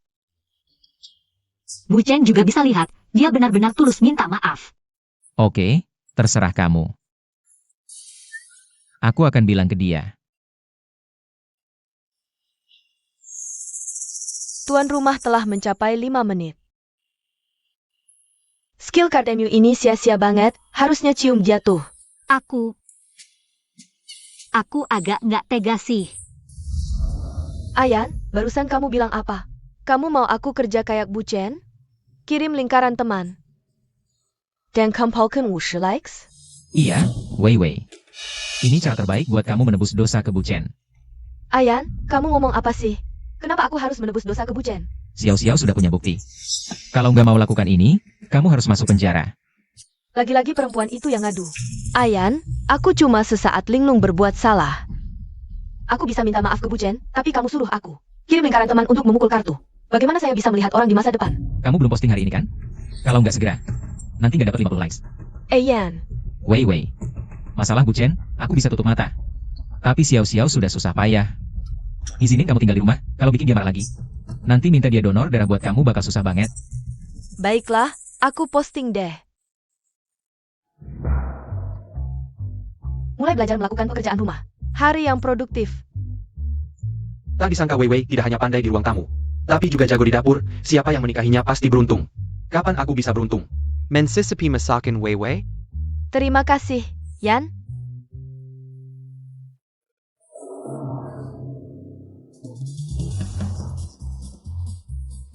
Bu Chen juga bisa lihat, dia benar-benar tulus minta maaf. Oke, terserah kamu. Aku akan bilang ke dia. Tuan rumah telah mencapai 5 menit. Skill Kartemu ini sia-sia banget, harusnya cium jatuh. Aku agak nggak tega sih. Ayan, barusan kamu bilang apa? Kamu mau aku kerja kayak Bu Chen? Kirim lingkaran teman. Dan kumpulkan 50 likes? Iya, Wei Wei. Ini cara terbaik buat kamu menebus dosa ke Bu Chen. Ayan, kamu ngomong apa sih? Kenapa aku harus menebus dosa ke Bu Chen? Xiao Xiao sudah punya bukti. Kalau nggak mau lakukan ini, kamu harus masuk penjara. Lagi-lagi perempuan itu yang ngadu. Ayan, aku cuma sesaat linglung berbuat salah. Aku bisa minta maaf ke Bu Chen, tapi kamu suruh aku kirim lingkaran teman untuk memukul kartu. Bagaimana saya bisa melihat orang di masa depan? Kamu belum posting hari ini kan? Kalau nggak segera, nanti nggak dapat 50 likes. Ayan, Wei Wei. Masalah Bu Chen, aku bisa tutup mata. Tapi Xiao Xiao sudah susah payah. Izinin kamu tinggal di rumah, kalau bikin dia marah lagi. Nanti minta dia donor darah buat kamu bakal susah banget. baiklah, aku posting deh. Mulai belajar melakukan pekerjaan rumah. Hari yang produktif. Tak disangka Wei Wei tidak hanya pandai di ruang tamu, tapi juga jago di dapur. Siapa yang menikahinya pasti beruntung. Kapan aku bisa beruntung? Mensisipi masakan Wei Wei? Terima kasih, Yan.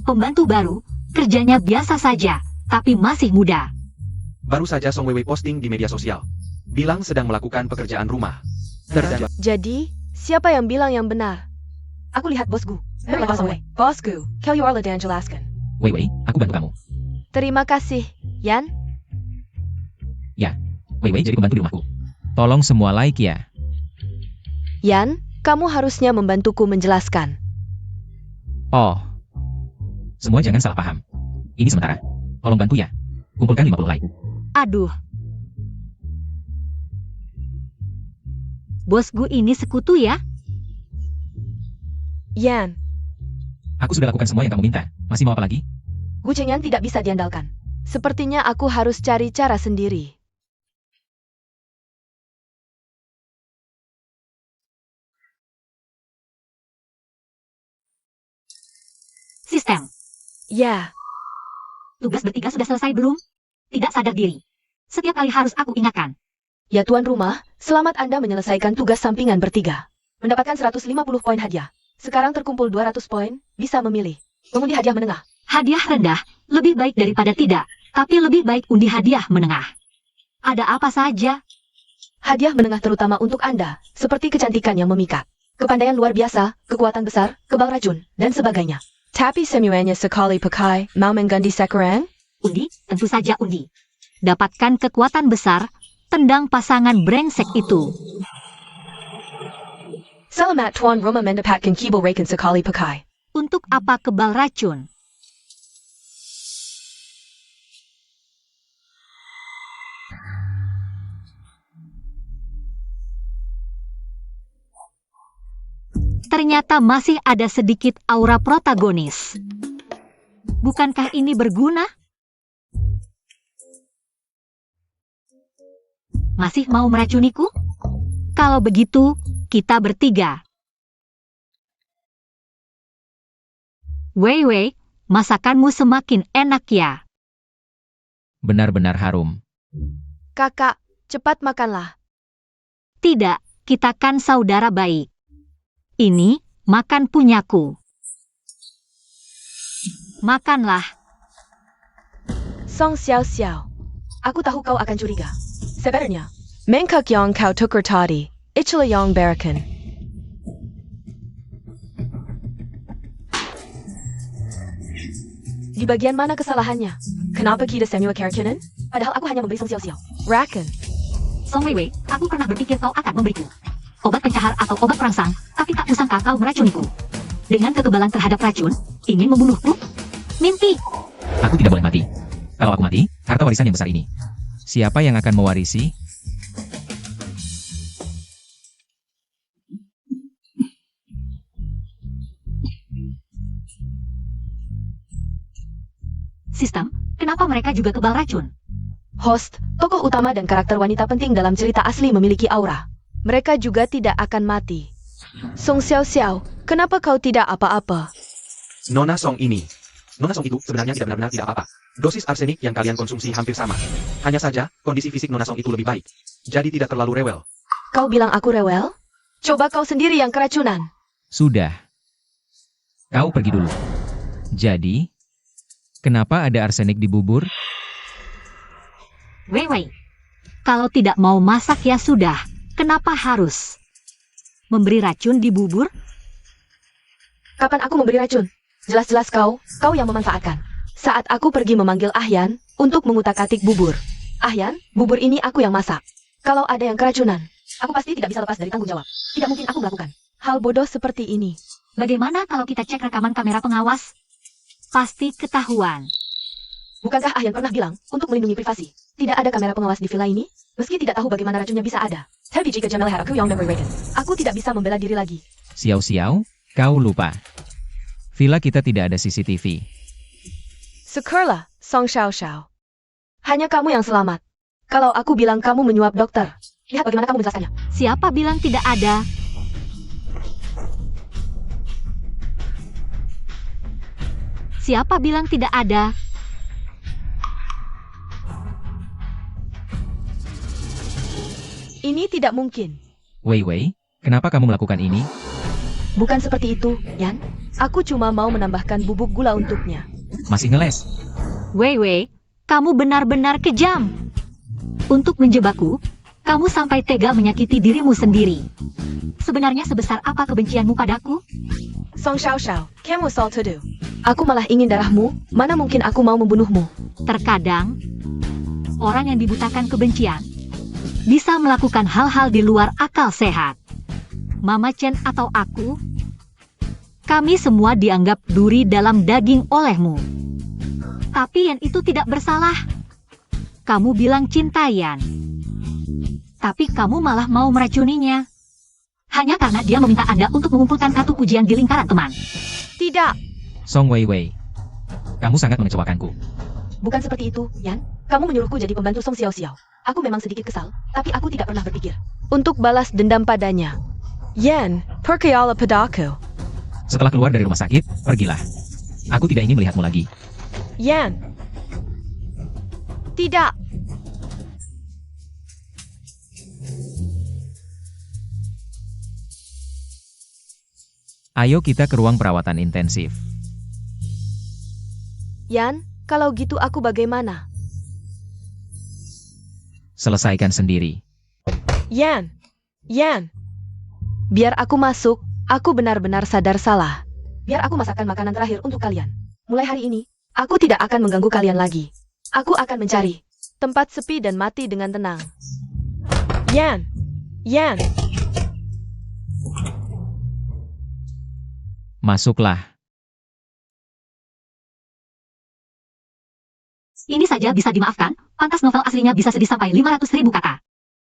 Pembantu baru, kerjanya biasa saja, tapi masih muda. Baru saja Song Wei Wei posting di media sosial. Bilang sedang melakukan pekerjaan rumah. Jadi, siapa yang bilang yang benar? Aku lihat bosku. Bosku, kau Yorla dan jelaskan. Wei Wei, aku bantu kamu. Terima kasih, Yan. Wei Wei jadi pembantu di rumahku. Tolong semua like ya. Yan, kamu harusnya membantuku menjelaskan. Oh. Semua jangan salah paham. Ini sementara. Tolong bantu ya. Kumpulkan 50 like. Aduh. Bosku ini sekutu ya? Yan, Aku sudah lakukan semua yang kamu minta. Masih mau apa lagi? Gu Chengyan tidak bisa diandalkan. Sepertinya aku harus cari cara sendiri. Sistem. Ya, Tugas bertiga sudah selesai belum? Tidak sadar diri. Setiap kali harus aku ingatkan. ya tuan rumah, selamat Anda menyelesaikan tugas sampingan bertiga. Mendapatkan 150 poin hadiah. Sekarang terkumpul 200 poin, bisa memilih. Mengundi hadiah menengah. Hadiah rendah, lebih baik daripada tidak, tapi lebih baik undi hadiah menengah. Ada apa saja? Hadiah menengah terutama untuk Anda, seperti kecantikan yang memikat, kepandaian luar biasa, kekuatan besar, kebal racun, dan sebagainya. Tapi semuanya sekali pakai, mau mengganti sekarang? Undi, tentu saja undi. Dapatkan kekuatan besar, tendang pasangan brengsek itu. Selamat Tuan Roma mendapatkan kibel raken sekali pakai. Untuk apa kebal racun? Ternyata masih ada sedikit aura protagonis. Bukankah ini berguna? Masih mau meracuniku? Kalau begitu, kita bertiga. Wei, masakanmu semakin enak ya. Benar-benar harum. Kakak, cepat makanlah. Tidak, kita kan saudara baik. Ini, makan punyaku. Makanlah. Song Xiao Xiao. Aku tahu kau akan curiga. Sebenarnya, Mengkak yang kau tukar tadi, itulah yang berakan. Di bagian mana kesalahannya? Kenapa kita semua keracunan? Padahal aku hanya memberi Song Xiao Xiao. Rakan. Song Wei, aku pernah berpikir kau akan memberiku obat pencahar atau obat perangsang, tapi tak kusangka kau meracuniku. Dengan kekebalan terhadap racun, ingin membunuhku? Mimpi! Aku tidak boleh mati. Kalau aku mati, harta warisan yang besar ini. Siapa yang akan mewarisi? Sistem, kenapa mereka juga kebal racun? Host, tokoh utama dan karakter wanita penting dalam cerita asli memiliki aura. Mereka juga tidak akan mati. Song Xiao Xiao, kenapa kau tidak apa-apa? Nona Song itu sebenarnya tidak benar-benar tidak apa-apa. Dosis arsenik yang kalian konsumsi hampir sama. Hanya saja, kondisi fisik Nona Song itu lebih baik. Jadi tidak terlalu rewel. Kau bilang aku rewel? Coba kau sendiri yang keracunan. Sudah. Kau pergi dulu. Jadi, kenapa ada arsenik di bubur? Wei, kalau tidak mau masak ya sudah. Kenapa harus memberi racun di bubur? Kapan aku memberi racun? Jelas-jelas kau yang memanfaatkan. Saat aku pergi memanggil Ahyan untuk mengutak-atik bubur. Ahyan, bubur ini aku yang masak. Kalau ada yang keracunan, aku pasti tidak bisa lepas dari tanggung jawab. Tidak mungkin aku melakukan hal bodoh seperti ini. Bagaimana kalau kita cek rekaman kamera pengawas? Pasti ketahuan. Bukankah Ahyan pernah bilang untuk melindungi privasi? Tidak ada kamera pengawas di villa ini? Meski tidak tahu bagaimana racunnya bisa ada. Tapi jika Jamal aku yang memberi racun, aku tidak bisa membela diri lagi. Xiao, kau lupa. Villa kita tidak ada CCTV. Syukurlah, Song Xiao Xiao. Hanya kamu yang selamat. Kalau aku bilang kamu menyuap dokter, lihat bagaimana kamu menjelaskannya. Siapa bilang tidak ada? Siapa bilang tidak ada? Ini tidak mungkin. Wei, kenapa kamu melakukan ini? Bukan seperti itu, Yan. Aku cuma mau menambahkan bubuk gula untuknya. Masih ngeles? Wei, kamu benar-benar kejam. Untuk menjebakku, kamu sampai tega menyakiti dirimu sendiri. Sebenarnya sebesar apa kebencianmu padaku? Song Xiao Xiao, kamu salah tuduh. Aku malah ingin darahmu, mana mungkin aku mau membunuhmu. Terkadang, orang yang dibutakan kebencian bisa melakukan hal-hal di luar akal sehat. Mama Chen atau aku, kami semua dianggap duri dalam daging olehmu. Tapi Yan itu tidak bersalah. Kamu bilang cinta Yan. Tapi kamu malah mau meracuninya. Hanya karena dia meminta Anda untuk mengumpulkan kartu pujian di lingkaran teman. Tidak. Song Wei, kamu sangat mengecewakanku. Bukan seperti itu, Yan. Kamu menyuruhku jadi pembantu Song Xiao Xiao. Aku memang sedikit kesal, tapi aku tidak pernah berpikir untuk balas dendam padanya. Yan, percayalah padaku. Setelah keluar dari rumah sakit, pergilah. Aku tidak ingin melihatmu lagi. Yan. Tidak. Ayo kita ke ruang perawatan intensif. Yan, kalau gitu aku bagaimana? Selesaikan sendiri. Yan. Biar aku masuk, aku benar-benar sadar salah. Biar aku masakkan makanan terakhir untuk kalian. Mulai hari ini, aku tidak akan mengganggu kalian lagi. Aku akan mencari tempat sepi dan mati dengan tenang. Yan! Yan! Masuklah. Ini saja bisa dimaafkan, pantas novel aslinya bisa sedih sampai 500.000 kata.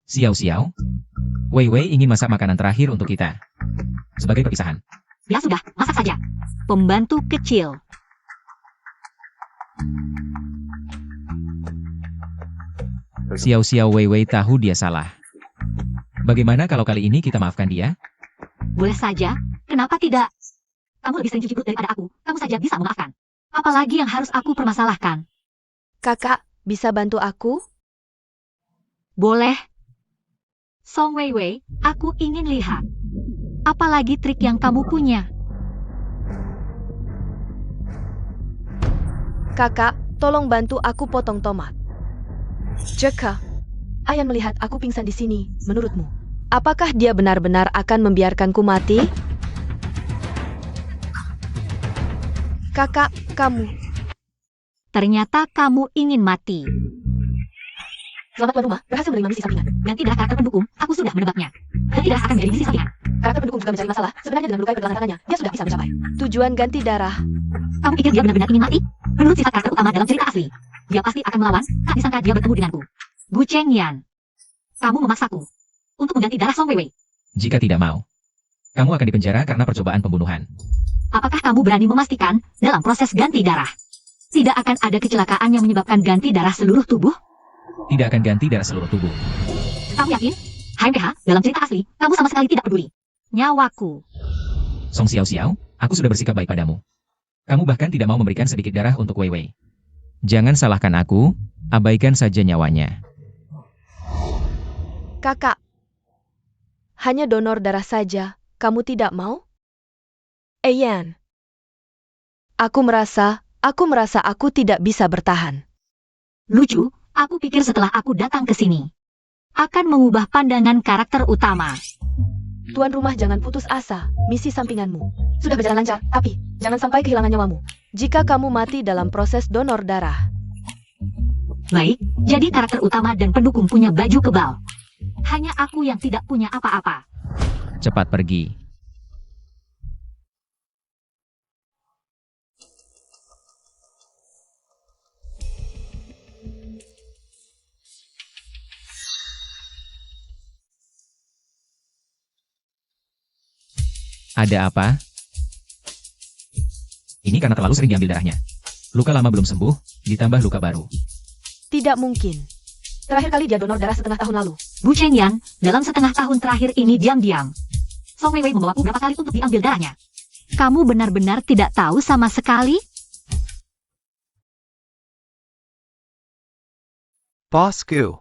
Xiao. Wei Wei ingin masak makanan terakhir untuk kita. Sebagai perpisahan. Ya sudah, masak saja. Pembantu kecil. Xiao Wei Wei tahu dia salah. Bagaimana kalau kali ini kita maafkan dia? Boleh saja, kenapa tidak? Kamu lebih sering cuci perut daripada aku, kamu saja bisa memaafkan. Apalagi yang harus aku permasalahkan? Kakak, bisa bantu aku? Boleh. Song Wei Wei, aku ingin lihat. Apalagi trik yang kamu punya? Kakak, tolong bantu aku potong tomat. Jeka, Ayan melihat aku pingsan di sini, menurutmu, apakah dia benar-benar akan membiarkanku mati? Kakak, kamu. Ternyata kamu ingin mati. Selamat tuan rumah, berhasil menerima misi sampingan. Ganti darah karakter pendukung, aku sudah menebaknya. Ganti darah akan menjadi misi sampingan. Karakter pendukung juga mencari masalah, sebenarnya dengan melukai pergelangan tangannya, dia sudah bisa mencapai tujuan ganti darah. Kamu pikir dia benar-benar ingin mati? Menurut sifat karakter utama dalam cerita asli, dia pasti akan melawan, tak disangka dia bertemu denganku. Gu Chengyan, kamu memaksaku untuk mengganti darah Song Wei Wei. Jika tidak mau, kamu akan dipenjara karena percobaan pembunuhan. Apakah kamu berani memastikan dalam proses ganti darah tidak akan ada kecelakaan yang menyebabkan ganti darah seluruh tubuh? Tidak akan ganti darah seluruh tubuh. Kamu yakin? HMPH, dalam cerita asli, kamu sama sekali tidak peduli. Nyawaku. Song Xiao, aku sudah bersikap baik padamu. Kamu bahkan tidak mau memberikan sedikit darah untuk Wei Wei. Jangan salahkan aku, abaikan saja nyawanya. Kakak, hanya donor darah saja, kamu tidak mau? Ayan. Aku merasa aku tidak bisa bertahan. Lucu, aku pikir setelah aku datang ke sini akan mengubah pandangan karakter utama. Tuan rumah jangan putus asa, misi sampinganmu sudah berjalan lancar, tapi jangan sampai kehilangan nyawamu jika kamu mati dalam proses donor darah. Baik, jadi karakter utama dan pendukung punya baju kebal. Hanya aku yang tidak punya apa-apa. Cepat pergi. Ada apa? Ini karena terlalu sering diambil darahnya. Luka lama belum sembuh, ditambah luka baru. Tidak mungkin. Terakhir kali dia donor darah setengah tahun lalu. Gu Chengyan, dalam setengah tahun terakhir ini diam-diam Song Wei Wei membawaku berapa kali untuk diambil darahnya. Kamu benar-benar tidak tahu sama sekali? Bosku.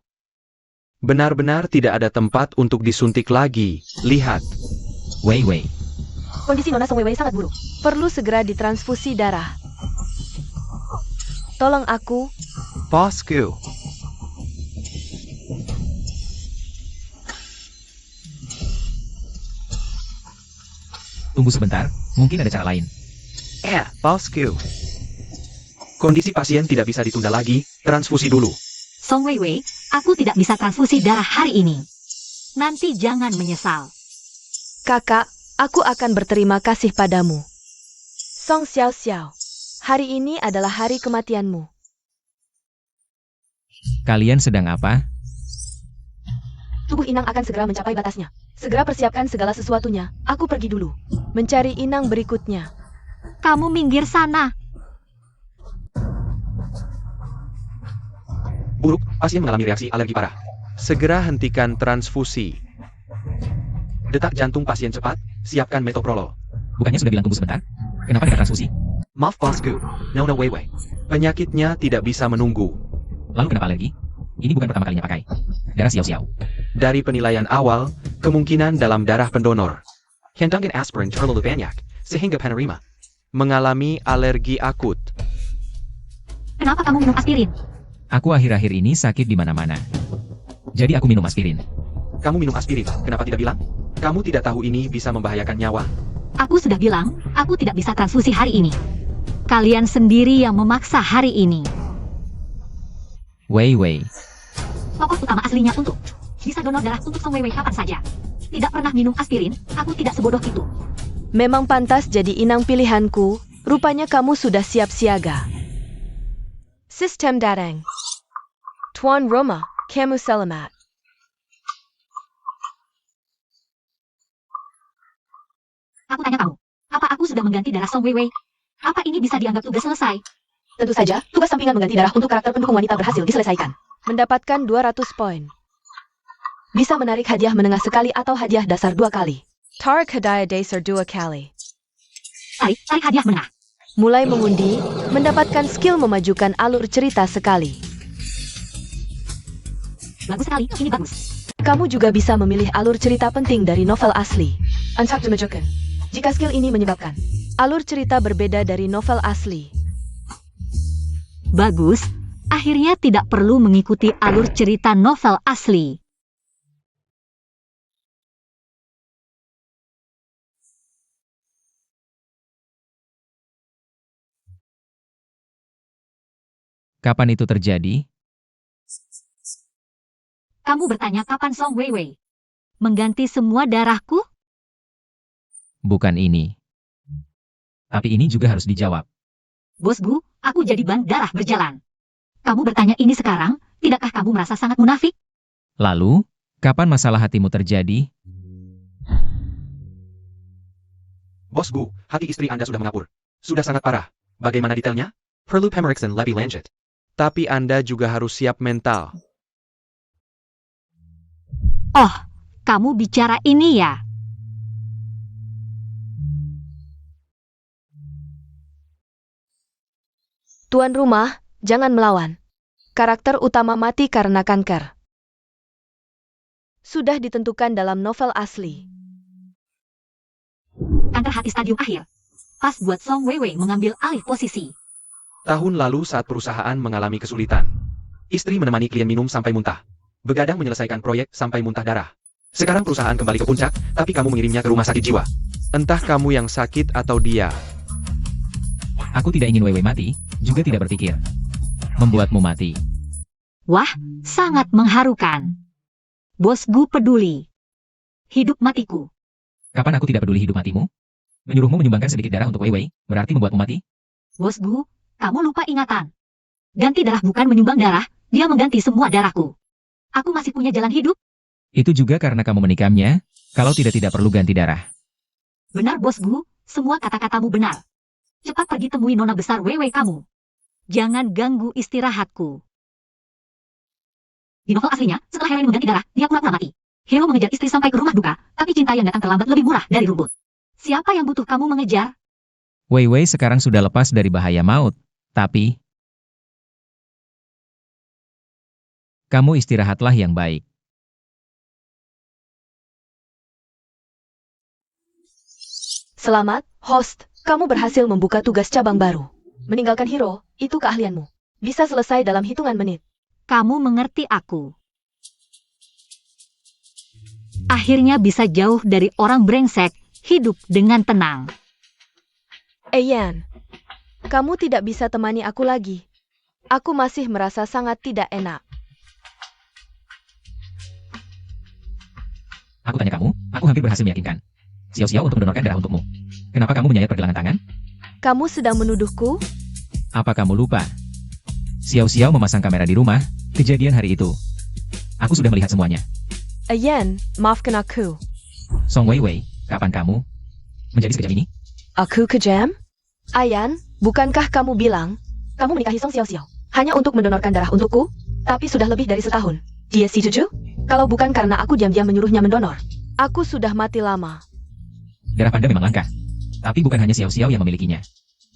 Benar-benar tidak ada tempat untuk disuntik lagi. Lihat. Wei Wei. Kondisi Nona Song Wei Wei sangat buruk. Perlu segera ditransfusi darah. Tolong aku. Bosku. Tunggu sebentar, mungkin ada cara lain. Bosku. Kondisi pasien tidak bisa ditunda lagi, transfusi dulu. Song Wei Wei, aku tidak bisa transfusi darah hari ini. Nanti jangan menyesal. Kakak, aku akan berterima kasih padamu. Song Xiao, hari ini adalah hari kematianmu. Kalian sedang apa? Tubuh Inang akan segera mencapai batasnya. Segera persiapkan segala sesuatunya. Aku pergi dulu. Mencari Inang berikutnya. Kamu minggir sana. Buruk, pasien mengalami reaksi alergi parah. Segera hentikan transfusi. Detak jantung pasien cepat, siapkan metoprolol. Bukannya sudah bilang tunggu sebentar? Kenapa tidak transfusi? Maaf bosku, Nona Wei Wei. Penyakitnya tidak bisa menunggu. Lalu kenapa alergi? Ini bukan pertama kalinya pakai darah Xiao. Dari penilaian awal, kemungkinan dalam darah pendonor Hendangkan aspirin terlalu banyak, sehingga penerima mengalami alergi akut. Kenapa kamu minum aspirin? Aku akhir-akhir ini sakit di mana-mana. Jadi aku minum aspirin. Kamu minum aspirin, kenapa tidak bilang? Kamu tidak tahu ini bisa membahayakan nyawa? Aku sudah bilang, aku tidak bisa transfusi hari ini. Kalian sendiri yang memaksa hari ini. Wei Wei. Tokoh utama aslinya untuk bisa donor darah untuk Song Weiwei kapan saja. Tidak pernah minum aspirin, aku tidak sebodoh itu. Memang pantas jadi inang pilihanku. Rupanya kamu sudah siap siaga. Sistem datang. Tuan Roma, kamu selamat. Aku tanya kamu, apa aku sudah mengganti darah Song Weiwei? Apa ini bisa dianggap tugas selesai? Tentu saja, tugas sampingan mengganti darah untuk karakter pendukung wanita berhasil diselesaikan. Mendapatkan 200 poin. Bisa menarik hadiah menengah sekali atau hadiah dasar 2 kali. Tarik hadiah dasar 2 kali. Tarik hadiah menengah. Mulai mengundi, mendapatkan skill memajukan alur cerita sekali. Bagus sekali, ini bagus. Kamu juga bisa memilih alur cerita penting dari novel asli. Untap dimajukan. Jika skill ini menyebabkan alur cerita berbeda dari novel asli. Bagus, akhirnya tidak perlu mengikuti alur cerita novel asli. Kapan itu terjadi? Kamu bertanya kapan Song Weiwei mengganti semua darahku? Bukan ini. Tapi ini juga harus dijawab. Bosku, aku jadi ban darah berjalan. Kamu bertanya ini sekarang, tidakkah kamu merasa sangat munafik? Lalu, kapan masalah hatimu terjadi? Bos Bu, hati istri Anda sudah mengapur. Sudah sangat parah. Bagaimana detailnya? Perlu pemeriksaan lebih lanjut. Tapi Anda juga harus siap mental. Oh, kamu bicara ini ya? Tuan rumah, jangan melawan. Karakter utama mati karena kanker. Sudah ditentukan dalam novel asli. Kanker hati stadium akhir. Pas buat Song Weiwei mengambil alih posisi. Tahun lalu saat perusahaan mengalami kesulitan, istri menemani klien minum sampai muntah. Begadang menyelesaikan proyek sampai muntah darah. Sekarang perusahaan kembali ke puncak, tapi kamu mengirimnya ke rumah sakit jiwa. Entah kamu yang sakit atau dia. Aku tidak ingin Weiwei mati, juga tidak berpikir membuatmu mati. Wah, sangat mengharukan. Bosku peduli. Hidup matiku. Kapan aku tidak peduli hidup matimu? Menyuruhmu menyumbangkan sedikit darah untuk Weiwei, berarti membuatmu mati? Bosku, kamu lupa ingatan. Ganti darah bukan menyumbang darah, dia mengganti semua darahku. Aku masih punya jalan hidup. Itu juga karena kamu menikamnya, kalau tidak perlu ganti darah. Benar bosku, semua kata-katamu benar. Cepat pergi temui nona besar Weiwei kamu. Jangan ganggu istirahatku. Di novel aslinya, setelah Heroin mengganti darah, dia pura-pura mati. Hero mengejar istri sampai ke rumah duka, tapi cinta yang datang terlambat lebih murah dari rumput. Siapa yang butuh kamu mengejar? Weiwei sekarang sudah lepas dari bahaya maut, tapi kamu istirahatlah yang baik. Selamat, host. Kamu berhasil membuka tugas cabang baru. Meninggalkan hero, itu keahlianmu. Bisa selesai dalam hitungan menit. Kamu mengerti aku. Akhirnya bisa jauh dari orang brengsek, hidup dengan tenang. Yan, kamu tidak bisa temani aku lagi. Aku masih merasa sangat tidak enak. Aku tanya kamu, aku hampir berhasil meyakinkan Xiao-Xiao untuk mendonorkan darah untukmu. Kenapa kamu menyayat pergelangan tangan? Kamu sedang menuduhku? Apa kamu lupa? Xiao-Xiao memasang kamera di rumah, kejadian hari itu. Aku sudah melihat semuanya. Yan, maafkan aku. Song Weiwei, kapan kamu menjadi sekejam ini? Aku kejam? Ayan, bukankah kamu bilang kamu menikahi Song Xiao-Xiao hanya untuk mendonorkan darah untukku? Tapi sudah lebih dari setahun. Dia setuju? Kalau bukan karena aku diam-diam menyuruhnya mendonor, aku sudah mati lama. Darah panda memang langka. Tapi bukan hanya Xiao-Xiao yang memilikinya.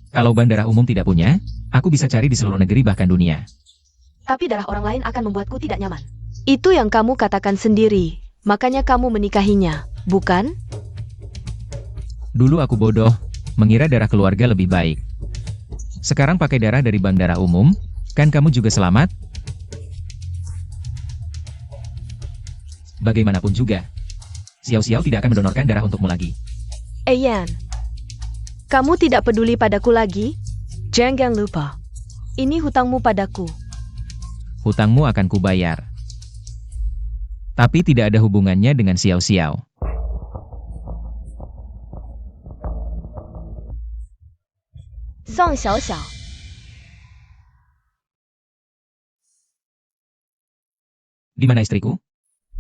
Kalau bandara umum tidak punya, aku bisa cari di seluruh negeri bahkan dunia. Tapi darah orang lain akan membuatku tidak nyaman. Itu yang kamu katakan sendiri. Makanya kamu menikahinya, bukan? Dulu aku bodoh, mengira darah keluarga lebih baik. Sekarang pakai darah dari bank darah umum, kan kamu juga selamat? Bagaimanapun juga, Xiao-Xiao tidak akan mendonorkan darah untukmu lagi. Yan, Kamu tidak peduli padaku lagi? Jangan lupa. Ini hutangmu padaku. Hutangmu akan kubayar. Tapi tidak ada hubungannya dengan Xiao Xiao. Song Xiao Xiao. Di mana istriku?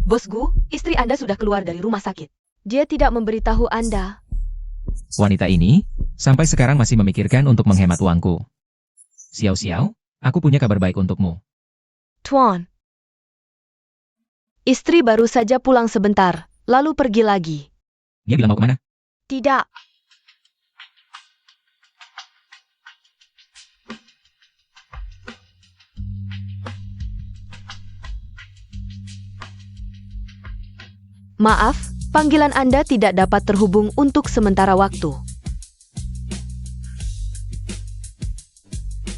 Bos Gu, istri Anda sudah keluar dari rumah sakit. Dia tidak memberitahu Anda. Wanita ini, sampai sekarang masih memikirkan untuk menghemat uangku. Xiao Xiao, aku punya kabar baik untukmu. Tuan. Istri baru saja pulang sebentar, lalu pergi lagi. Dia bilang mau kemana? Tidak. Maaf, panggilan Anda tidak dapat terhubung untuk sementara waktu.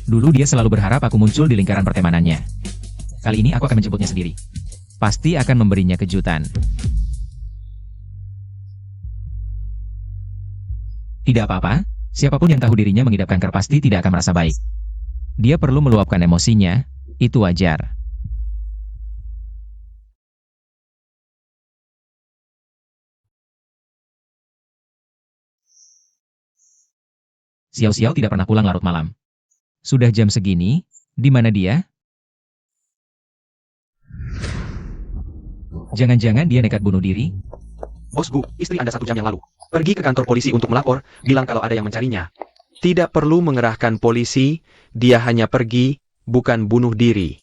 Dulu dia selalu berharap aku muncul di lingkaran pertemanannya. Kali ini aku akan menjemputnya sendiri. Pasti akan memberinya kejutan. Tidak apa-apa, siapapun yang tahu dirinya mengidap kanker pasti tidak akan merasa baik. Dia perlu meluapkan emosinya, itu wajar. Xiao Xiao tidak pernah pulang larut malam. Sudah jam segini, di mana dia? Jangan-jangan dia nekat bunuh diri? Bos Gu, istri Anda 1 jam yang lalu. Pergi ke kantor polisi untuk melapor, bilang kalau ada yang mencarinya. Tidak perlu mengerahkan polisi, dia hanya pergi, bukan bunuh diri.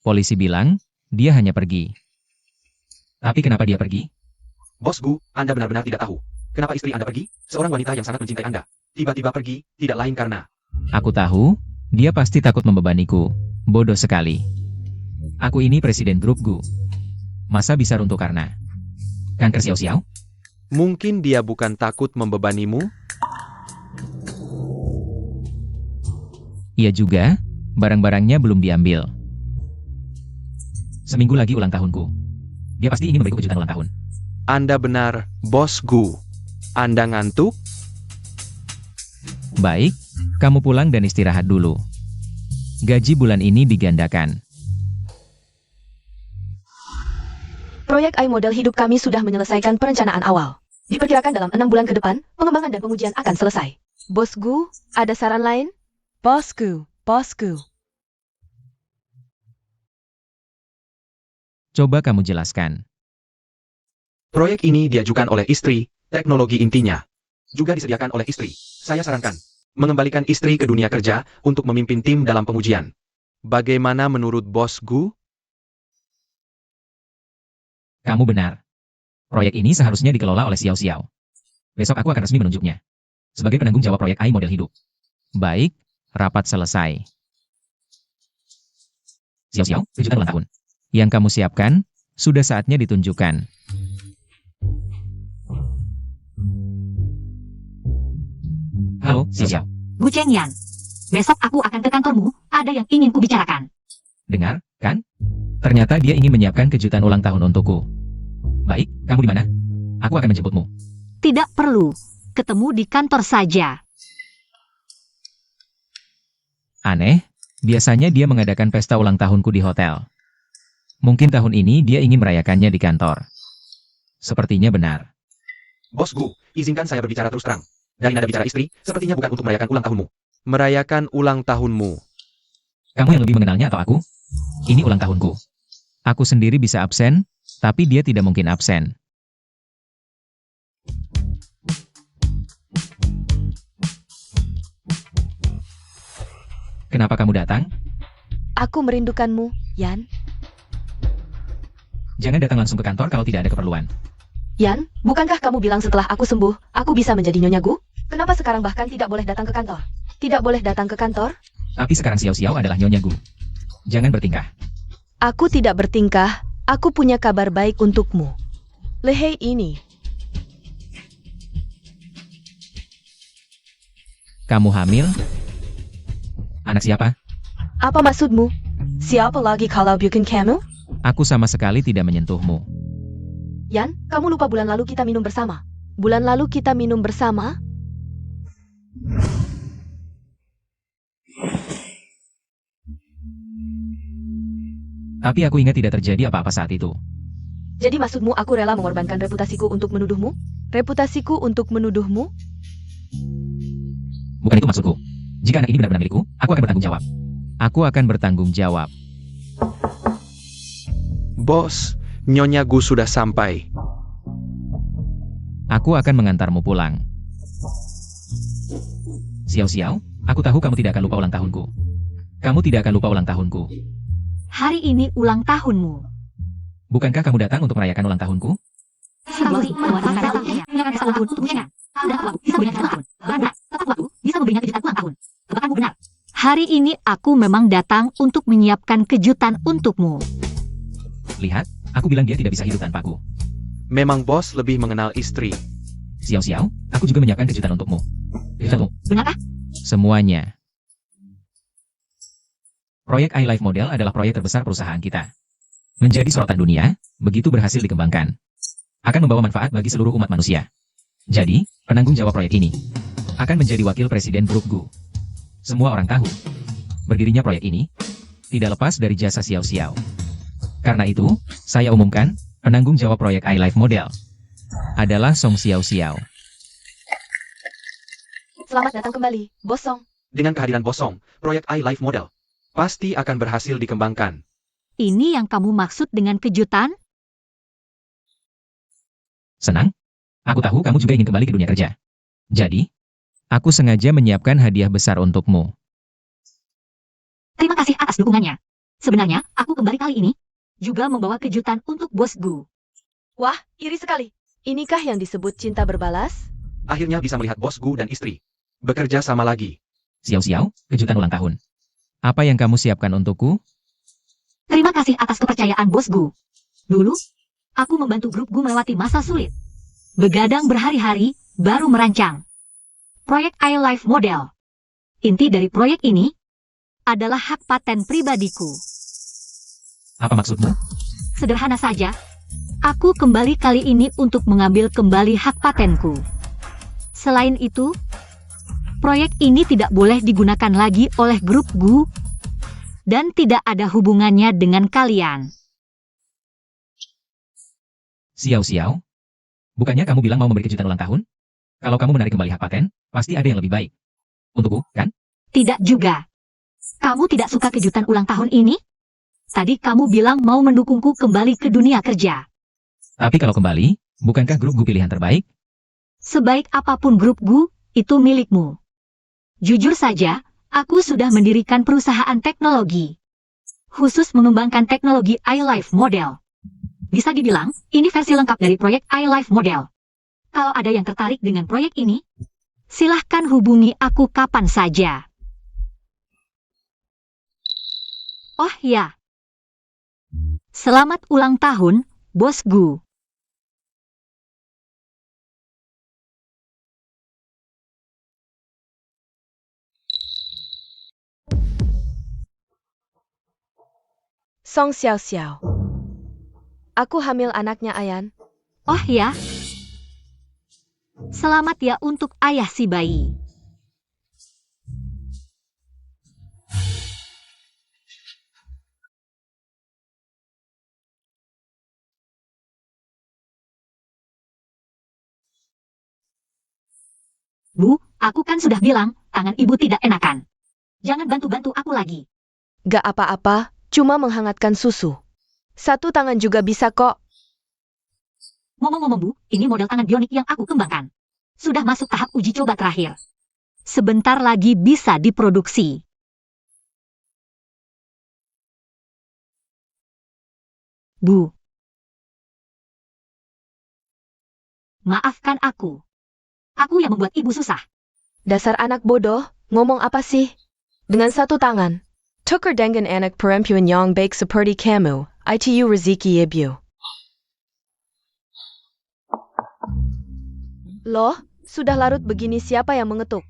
Polisi bilang, dia hanya pergi. Tapi kenapa dia pergi? Bos Gu, Anda benar-benar tidak tahu. Kenapa istri Anda pergi? Seorang wanita yang sangat mencintai Anda. Tiba-tiba pergi, tidak lain karena... Aku tahu, dia pasti takut membebaniku. Bodoh sekali. Aku ini presiden grup Gu. Masa bisa runtuh karena kanker Xiao Xiao? Mungkin dia bukan takut membebanimu? Iya juga, barang-barangnya belum diambil. Seminggu lagi ulang tahunku. Dia pasti ingin memberiku kejutan ulang tahun. Anda benar, Bos Gu. Anda ngantuk? Baik, kamu pulang dan istirahat dulu. Gaji bulan ini digandakan. Proyek iModel hidup kami sudah menyelesaikan perencanaan awal. Diperkirakan dalam 6 bulan ke depan, pengembangan dan pengujian akan selesai. Bos Gu, ada saran lain? Bos Gu. Coba kamu jelaskan. Proyek ini diajukan oleh istri, teknologi intinya. Juga disediakan oleh istri. Saya sarankan, mengembalikan istri ke dunia kerja untuk memimpin tim dalam pengujian. Bagaimana menurut Bos Gu? Kamu benar. Proyek ini seharusnya dikelola oleh Xiao Xiao. Besok aku akan resmi menunjuknya sebagai penanggung jawab proyek iModel hidup. Baik, rapat selesai. Xiao Xiao, kejutan ulang tahun yang kamu siapkan, sudah saatnya ditunjukkan. Halo, Xiao Xiao. Bu Chengyan, besok aku akan ke kantormu, ada yang ingin kubicarakan. Dengar, kan? Ternyata dia ingin menyiapkan kejutan ulang tahun untukku. Baik, kamu di mana? Aku akan menjemputmu. Tidak perlu, ketemu di kantor saja. Aneh, biasanya dia mengadakan pesta ulang tahunku di hotel. Mungkin tahun ini dia ingin merayakannya di kantor. Sepertinya benar. Bos Gu, izinkan saya berbicara terus terang. Dari nada bicara istri, sepertinya bukan untuk merayakan ulang tahunmu. Merayakan ulang tahunmu. Kamu yang lebih mengenalnya atau aku? Ini ulang tahunku. Aku sendiri bisa absen, tapi dia tidak mungkin absen. Kenapa kamu datang? Aku merindukanmu, Yan. Jangan datang langsung ke kantor kalau tidak ada keperluan. Yan, bukankah kamu bilang setelah aku sembuh, aku bisa menjadi Nyonya Gu? Kenapa sekarang bahkan tidak boleh datang ke kantor? Tidak boleh datang ke kantor? Tapi sekarang Xiao Xiao adalah Nyonya Gu. Jangan bertingkah. Aku tidak bertingkah, aku punya kabar baik untukmu. Lehei ini. Kamu hamil? Anak siapa? Apa maksudmu? Siapa lagi kalau bukan kamu? Aku sama sekali tidak menyentuhmu. Yan, kamu lupa bulan lalu kita minum bersama. Bulan lalu kita minum bersama? Tapi aku ingat tidak terjadi apa-apa saat itu. Jadi maksudmu aku rela mengorbankan reputasiku untuk menuduhmu? Reputasiku untuk menuduhmu? Bukan itu maksudku. Jika anak ini benar-benar milikku, aku akan bertanggung jawab. Aku akan bertanggung jawab. Bos, Nyonya Gu sudah sampai. Aku akan mengantarmu pulang. Xiao, aku tahu kamu tidak akan lupa ulang tahunku. Kamu tidak akan lupa ulang tahunku. Hari ini ulang tahunmu. Bukankah kamu datang untuk merayakan ulang tahunku? Situasi membuat kita tahunnya. Menyarankan ulang tahun untuk usianya. Dan tepat waktu bisa memberikan ulang tahun. Benar, tepat waktu bisa memberinya kejutan ulang tahun. Tebakanmu benar. Hari ini aku memang datang untuk menyiapkan kejutan untukmu. Lihat, aku bilang dia tidak bisa hidup tanpaku. Memang bos lebih mengenal istri. Xiao, aku juga menyiapkan kejutan untukmu. Kejutanmu. Benarkah? Semuanya. Proyek iLife Model adalah proyek terbesar perusahaan kita. Menjadi sorotan dunia, begitu berhasil dikembangkan. Akan membawa manfaat bagi seluruh umat manusia. Jadi, penanggung jawab proyek ini akan menjadi wakil presiden Grup Gu. Semua orang tahu, berdirinya proyek ini tidak lepas dari jasa Xiao. Karena itu, saya umumkan, penanggung jawab proyek iLife Model adalah Song Xiao. Selamat datang kembali, Bos Song. Dengan kehadiran Bos Song, proyek iLife Model pasti akan berhasil dikembangkan. Ini yang kamu maksud dengan kejutan? Senang? Aku tahu kamu juga ingin kembali ke dunia kerja. Jadi, aku sengaja menyiapkan hadiah besar untukmu. Terima kasih atas dukungannya. Sebenarnya, aku kembali kali ini juga membawa kejutan untuk Bos Gu. Wah, iri sekali. Inikah yang disebut cinta berbalas? Akhirnya bisa melihat Bos Gu dan istri bekerja sama lagi. Xiao, kejutan ulang tahun. Apa yang kamu siapkan untukku? Terima kasih atas kepercayaan Bos Gu. Dulu, aku membantu Grup Gu melewati masa sulit. Begadang berhari-hari, baru merancang proyek iLife Model. Inti dari proyek ini adalah hak paten pribadiku. Apa maksudmu? Sederhana saja, aku kembali kali ini untuk mengambil kembali hak patenku. Selain itu, proyek ini tidak boleh digunakan lagi oleh Grup Gu dan tidak ada hubungannya dengan kalian. Xiao, bukannya kamu bilang mau memberi kejutan ulang tahun? Kalau kamu menarik kembali hak paten, pasti ada yang lebih baik. Untukku, kan? Tidak juga. Kamu tidak suka kejutan ulang tahun ini? Tadi kamu bilang mau mendukungku kembali ke dunia kerja. Tapi kalau kembali, bukankah Grup Gu pilihan terbaik? Sebaik apapun Grup Gu, itu milikmu. Jujur saja, aku sudah mendirikan perusahaan teknologi. Khusus mengembangkan teknologi iLife Model. Bisa dibilang, ini versi lengkap dari proyek iLife Model. Kalau ada yang tertarik dengan proyek ini, silahkan hubungi aku kapan saja. Oh ya. Selamat ulang tahun, Bos Gu. Song Xiao. Aku hamil anaknya Ayan. Oh ya. Selamat ya untuk ayah si bayi. Bu, aku kan sudah bilang, tangan ibu tidak enakan. Jangan bantu-bantu aku lagi. Gak apa-apa, cuma menghangatkan susu. Satu tangan juga bisa kok. Ngomong-ngomong Bu, ini model tangan bionik yang aku kembangkan. Sudah masuk tahap uji coba terakhir. Sebentar lagi bisa diproduksi. Bu. Maafkan aku. Aku yang membuat ibu susah. Dasar anak bodoh, ngomong apa sih? Dengan satu tangan. Tuker dengan anak perempuan yang baik seperti kamu, itu rezeki ibu. Loh, sudah larut begini siapa yang mengetuk?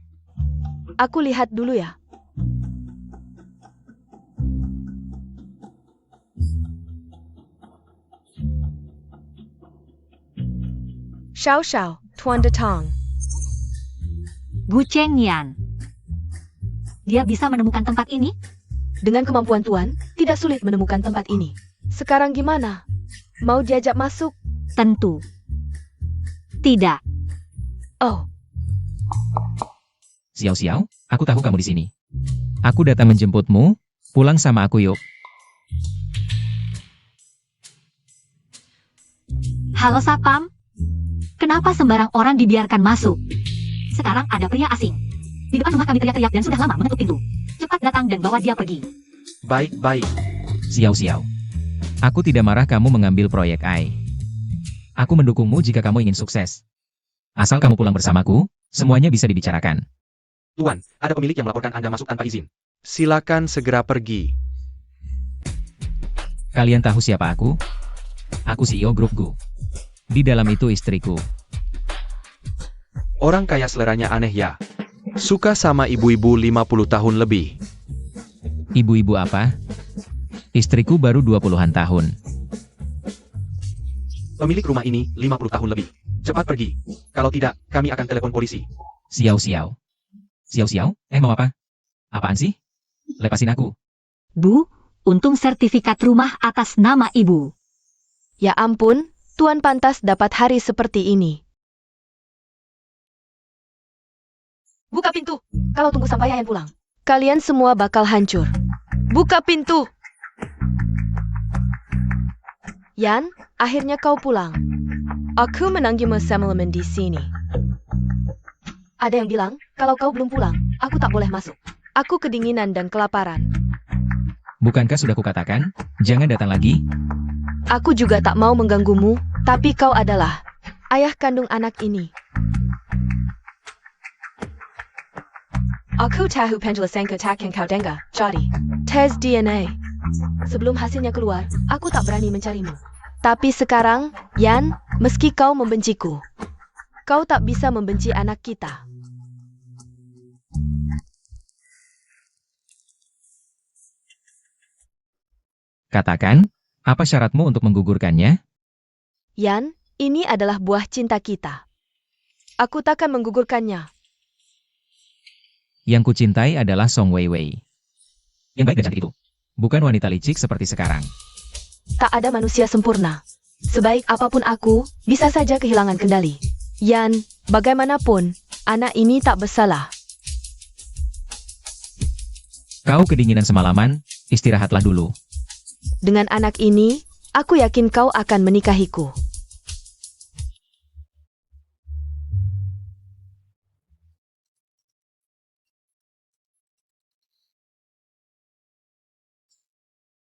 Aku lihat dulu ya. Xiao, Tuan Datang. Bu Cheng Yan. Dia bisa menemukan tempat ini? Dengan kemampuan Tuan, tidak sulit menemukan tempat ini. Sekarang gimana? Mau diajak masuk? Tentu. Tidak. Oh, Xiao, aku tahu kamu di sini. Aku datang menjemputmu, pulang sama aku yuk. Halo Satpam. Kenapa sembarang orang dibiarkan masuk? Sekarang ada pria asing. Di depan rumah kami teriak-teriak dan sudah lama mengetuk pintu. Cepat datang dan bawa dia pergi. Baik. Xiao, aku tidak marah kamu mengambil proyek AI. Aku mendukungmu jika kamu ingin sukses. Asal kamu pulang bersamaku, semuanya bisa dibicarakan. Tuan, ada pemilik yang melaporkan Anda masuk tanpa izin. Silakan segera pergi. Kalian tahu siapa aku? Aku CEO grup Gu. Di dalam itu istriku. Orang kaya seleranya aneh ya. Suka sama ibu-ibu 50 tahun lebih. Ibu-ibu apa? Istriku baru 20-an tahun. Pemilik rumah ini 50 tahun lebih. Cepat pergi. Kalau tidak, kami akan telepon polisi. Xiao. Mau apa? Apaan sih? Lepasin aku. Bu, untung sertifikat rumah atas nama ibu. ya ampun, Tuan pantas dapat hari seperti ini. Buka pintu. Kalau tunggu sampai Yan pulang, kalian semua bakal hancur. Buka pintu. Yan, akhirnya kau pulang. Aku menanggungmu semalaman di sini. Ada yang bilang, kalau kau belum pulang, aku tak boleh masuk. Aku kedinginan dan kelaparan. Bukankah sudah kukatakan, jangan datang lagi? Aku juga tak mau mengganggumu, tapi kau adalah ayah kandung anak ini. Aku tahu penjelasan kotak yang kau dengar, jadi tes DNA. Sebelum hasilnya keluar, aku tak berani mencarimu. Tapi sekarang, Yan, meski kau membenciku, kau tak bisa membenci anak kita. Katakan, apa syaratmu untuk menggugurkannya? Yan, ini adalah buah cinta kita. Aku takkan menggugurkannya. Yang kucintai adalah Song Weiwei. Yang baik dan cantik itu. Bukan wanita licik seperti sekarang. Tak ada manusia sempurna. Sebaik apapun aku, bisa saja kehilangan kendali. Yan, bagaimanapun, anak ini tak bersalah. Kau kedinginan semalaman, istirahatlah dulu. Dengan anak ini, aku yakin kau akan menikahiku.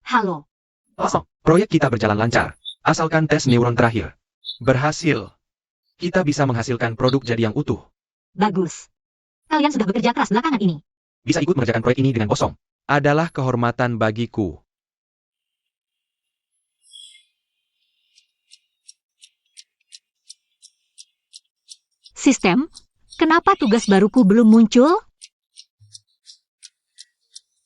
Halo. Kosong. Proyek kita berjalan lancar. Asalkan tes neuron terakhir berhasil, kita bisa menghasilkan produk jadi yang utuh. Bagus. Kalian sudah bekerja keras belakangan ini. Bisa ikut mengerjakan proyek ini dengan kosong. Adalah kehormatan bagiku. Sistem, kenapa tugas baruku belum muncul?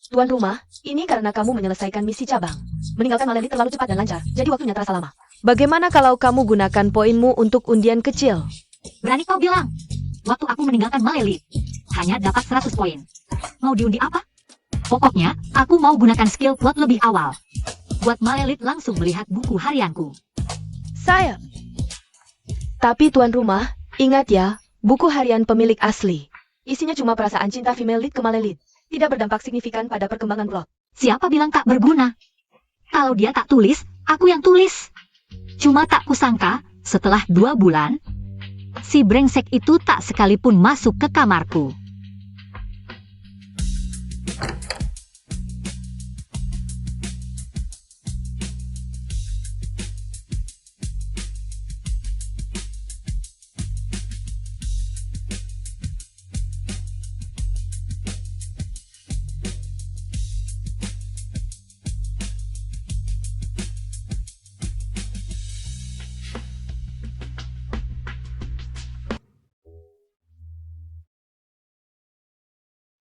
Tuan rumah, ini karena kamu menyelesaikan misi cabang. Meninggalkan Maleli terlalu cepat dan lancar, jadi waktunya terasa lama. Bagaimana kalau kamu gunakan poinmu untuk undian kecil? Berani kau bilang. Waktu aku meninggalkan Malelit, hanya dapat 100 poin. Mau diundi apa? Pokoknya, aku mau gunakan skill plot lebih awal. Buat Malelit langsung melihat buku harianku. Saya. Tapi tuan rumah, ingat ya, buku harian pemilik asli. Isinya cuma perasaan cinta female lead ke Malelit. Tidak berdampak signifikan pada perkembangan plot. Siapa bilang tak berguna? Kalau dia tak tulis, aku yang tulis. Cuma tak kusangka, setelah 2 bulan, si brengsek itu tak sekalipun masuk ke kamarku.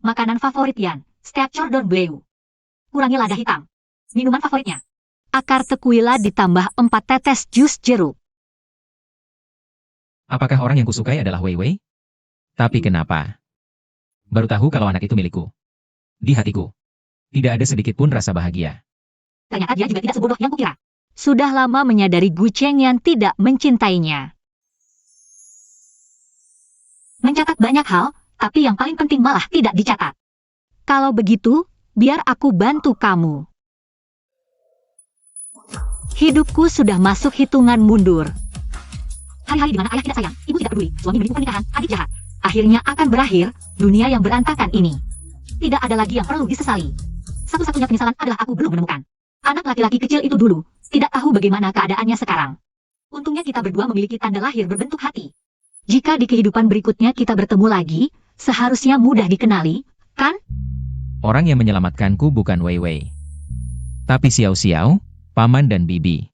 Makanan favorit Yan, steak cordon bleu. Kurangi lada hitam. Minuman favoritnya, akar tequila ditambah 4 tetes jus jeruk. Apakah orang yang kusukai adalah Weiwei? Tapi kenapa? Baru tahu kalau anak itu milikku. Di hatiku. Tidak ada sedikit pun rasa bahagia. Ternyata dia juga tidak sebodoh yang kukira. Sudah lama menyadari Gu Chengyan tidak mencintainya. Mencatat banyak hal, tapi yang paling penting malah tidak dicatat. Kalau begitu, biar aku bantu kamu. Hidupku sudah masuk hitungan mundur. Hari-hari di mana ayah tidak sayang, ibu tidak peduli, suami menipu pernikahan, adik jahat. Akhirnya akan berakhir, dunia yang berantakan ini. Tidak ada lagi yang perlu disesali. Satu-satunya penyesalan adalah aku belum menemukan anak laki-laki kecil itu dulu. Tidak tahu bagaimana keadaannya sekarang. Untungnya kita berdua memiliki tanda lahir berbentuk hati. Jika di kehidupan berikutnya kita bertemu lagi, seharusnya mudah dikenali, kan? Orang yang menyelamatkanku bukan Wei Wei, tapi Xiao Xiao, Paman dan Bibi.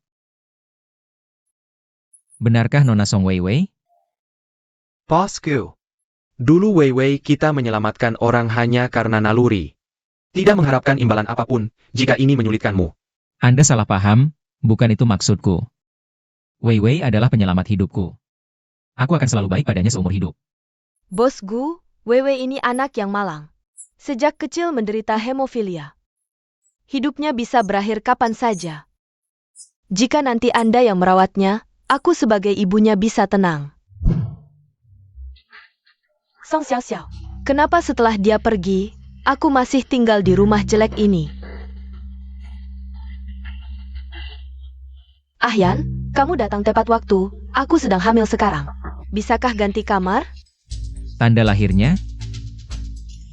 Benarkah Nona Song Wei Wei? Bosku. Dulu Wei Wei kita menyelamatkan orang hanya karena naluri. Tidak mengharapkan imbalan apapun, jika ini menyulitkanmu. Anda salah paham, bukan itu maksudku. Wei Wei adalah penyelamat hidupku. Aku akan selalu baik padanya seumur hidup. Bos Gu, Wewe ini anak yang malang. Sejak kecil menderita hemofilia. Hidupnya bisa berakhir kapan saja. Jika nanti Anda yang merawatnya, aku sebagai ibunya bisa tenang. Song Xiao Xiao, kenapa setelah dia pergi, aku masih tinggal di rumah jelek ini? Ahyan, kamu datang tepat waktu, aku sedang hamil sekarang. Bisakah ganti kamar? Tanda lahirnya?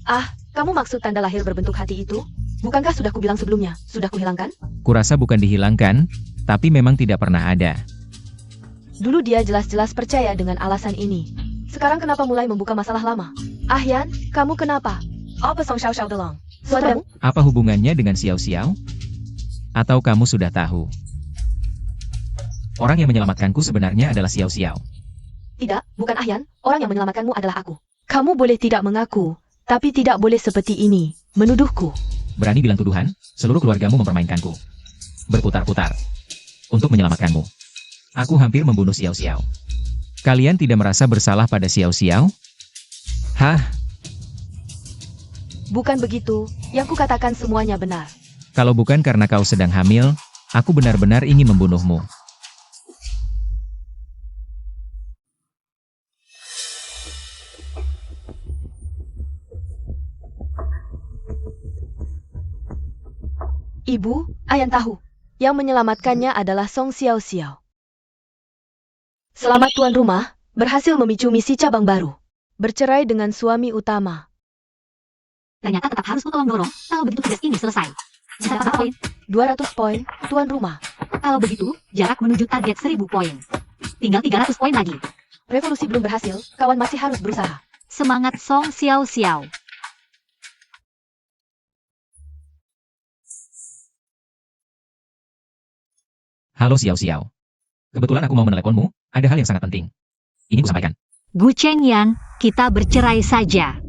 Ah, kamu maksud tanda lahir berbentuk hati itu? Bukankah sudah kubilang sebelumnya, sudah kuhilangkan? Kurasa bukan dihilangkan, tapi memang tidak pernah ada. Dulu dia jelas-jelas percaya dengan alasan ini. Sekarang kenapa mulai membuka masalah lama? Ahyan, kamu kenapa? Apa Song Xiao Xiao Delong? Saudaramu? Apa hubungannya dengan Xiao Xiao? Atau kamu sudah tahu? Orang yang menyelamatkanku sebenarnya adalah Xiao Xiao. Tidak, bukan Ahyan. Orang yang menyelamatkanmu adalah aku. Kamu boleh tidak mengaku, tapi tidak boleh seperti ini, menuduhku. Berani bilang tuduhan, seluruh keluargamu mempermainkanku. Berputar-putar. Untuk menyelamatkanmu. Aku hampir membunuh Xiao Xiao. Kalian tidak merasa bersalah pada Xiao Xiao? Hah? Bukan begitu, yang kukatakan semuanya benar. Kalau bukan karena kau sedang hamil, aku benar-benar ingin membunuhmu. Ibu, Ayan tahu. Yang menyelamatkannya adalah Song Xiao Xiao. Selamat tuan rumah, berhasil memicu misi cabang baru. Bercerai dengan suami utama. Ternyata tetap harus tolong dorong, kalau begitu tugas ini selesai. Bisa dapat poin? 200 poin, tuan rumah. Kalau begitu, jarak menuju target 1000 poin. Tinggal 300 poin lagi. Revolusi belum berhasil, kawan masih harus berusaha. Semangat Song Xiao Xiao. Halo Xiao Xiao. Kebetulan aku mau meneleponmu, ada hal yang sangat penting. Ini kusampaikan. Gu Chengyan, kita bercerai saja.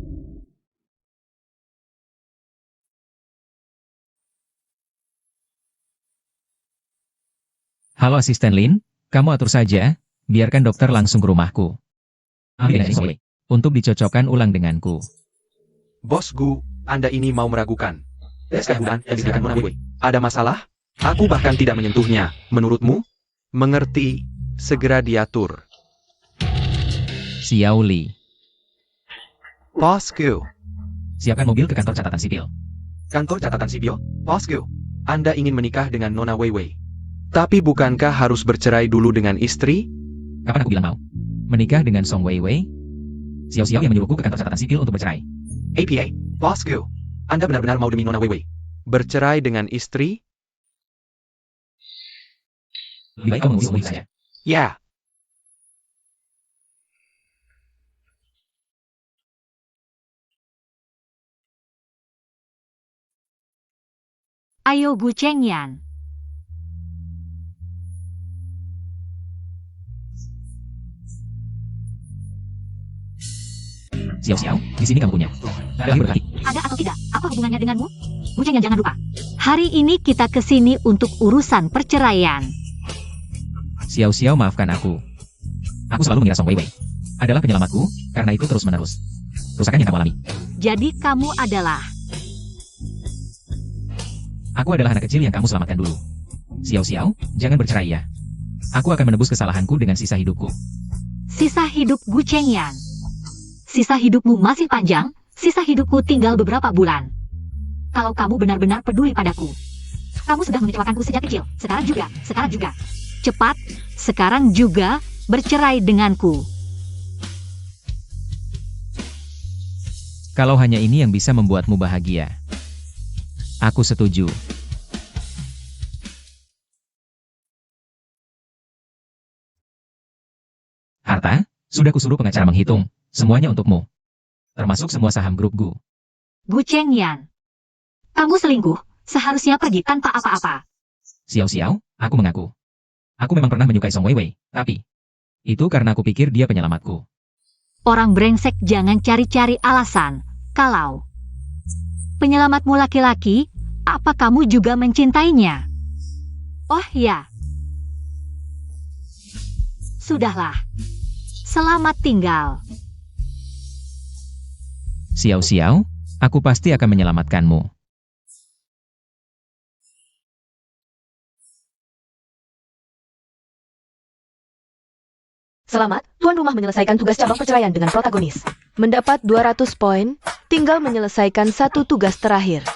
Halo Asisten Lin, kamu atur saja, biarkan dokter langsung ke rumahku. Untuk dicocokkan ulang denganku. Bos Gu, Anda ini mau meragukan. Tes kebunan yang disediakan Nona Wei. Ada masalah? Aku bahkan tidak menyentuhnya. Menurutmu? Mengerti. Segera diatur. Xiao Li. Bosku. Siapkan mobil ke kantor catatan sipil. Kantor catatan sipil? Bosku. Anda ingin menikah dengan Nona Wei Wei. Tapi bukankah harus bercerai dulu dengan istri? Kapan aku bilang mau? Menikah dengan Song Wei Wei? Xiao Xiao yang menyuruhku ke kantor catatan sipil untuk bercerai. APA. Bosku. Anda benar-benar mau demi Nona Wei Wei. Bercerai dengan istri? Lebih baik kau mengusung saja. Ya. Ayo Gu Chengyan. Xiao Xiao, di sini kamu punya. Lahir berhati. Ada atau tidak? Apa hubungannya denganmu? Gu Chengyan jangan lupa. Hari ini kita kesini untuk urusan perceraian. Xiao Xiao maafkan aku. Aku selalu mengira Song Wei Wei adalah penyelamatku, karena itu terus-menerus. Kerusakan yang kamu alami. Jadi kamu adalah Aku adalah anak kecil yang kamu selamatkan dulu. Xiao Xiao, jangan bercerai ya. Aku akan menebus kesalahanku dengan sisa hidupku. Sisa hidup Gu Chengyan. Sisa hidupmu masih panjang, sisa hidupku tinggal beberapa bulan. Kalau kamu benar-benar peduli padaku. Kamu sudah mengecewakanku sejak kecil, sekarang juga. Cepat, sekarang juga bercerai denganku. Kalau hanya ini yang bisa membuatmu bahagia, aku setuju. Harta, sudah kusuruh pengacara menghitung, semuanya untukmu. Termasuk semua saham grup Gu. Gu Chengyan. Kamu selingkuh, seharusnya pergi tanpa apa-apa. Xiao Xiao, aku mengaku. Aku memang pernah menyukai Song Weiwei, tapi itu karena aku pikir dia penyelamatku. Orang brengsek jangan cari-cari alasan. Kalau penyelamatmu laki-laki, apa kamu juga mencintainya? Oh ya. Sudahlah. Selamat tinggal. Xiao Xiao, aku pasti akan menyelamatkanmu. Selamat, tuan rumah menyelesaikan tugas cabang perceraian dengan protagonis. Mendapat 200 poin, tinggal menyelesaikan satu tugas terakhir.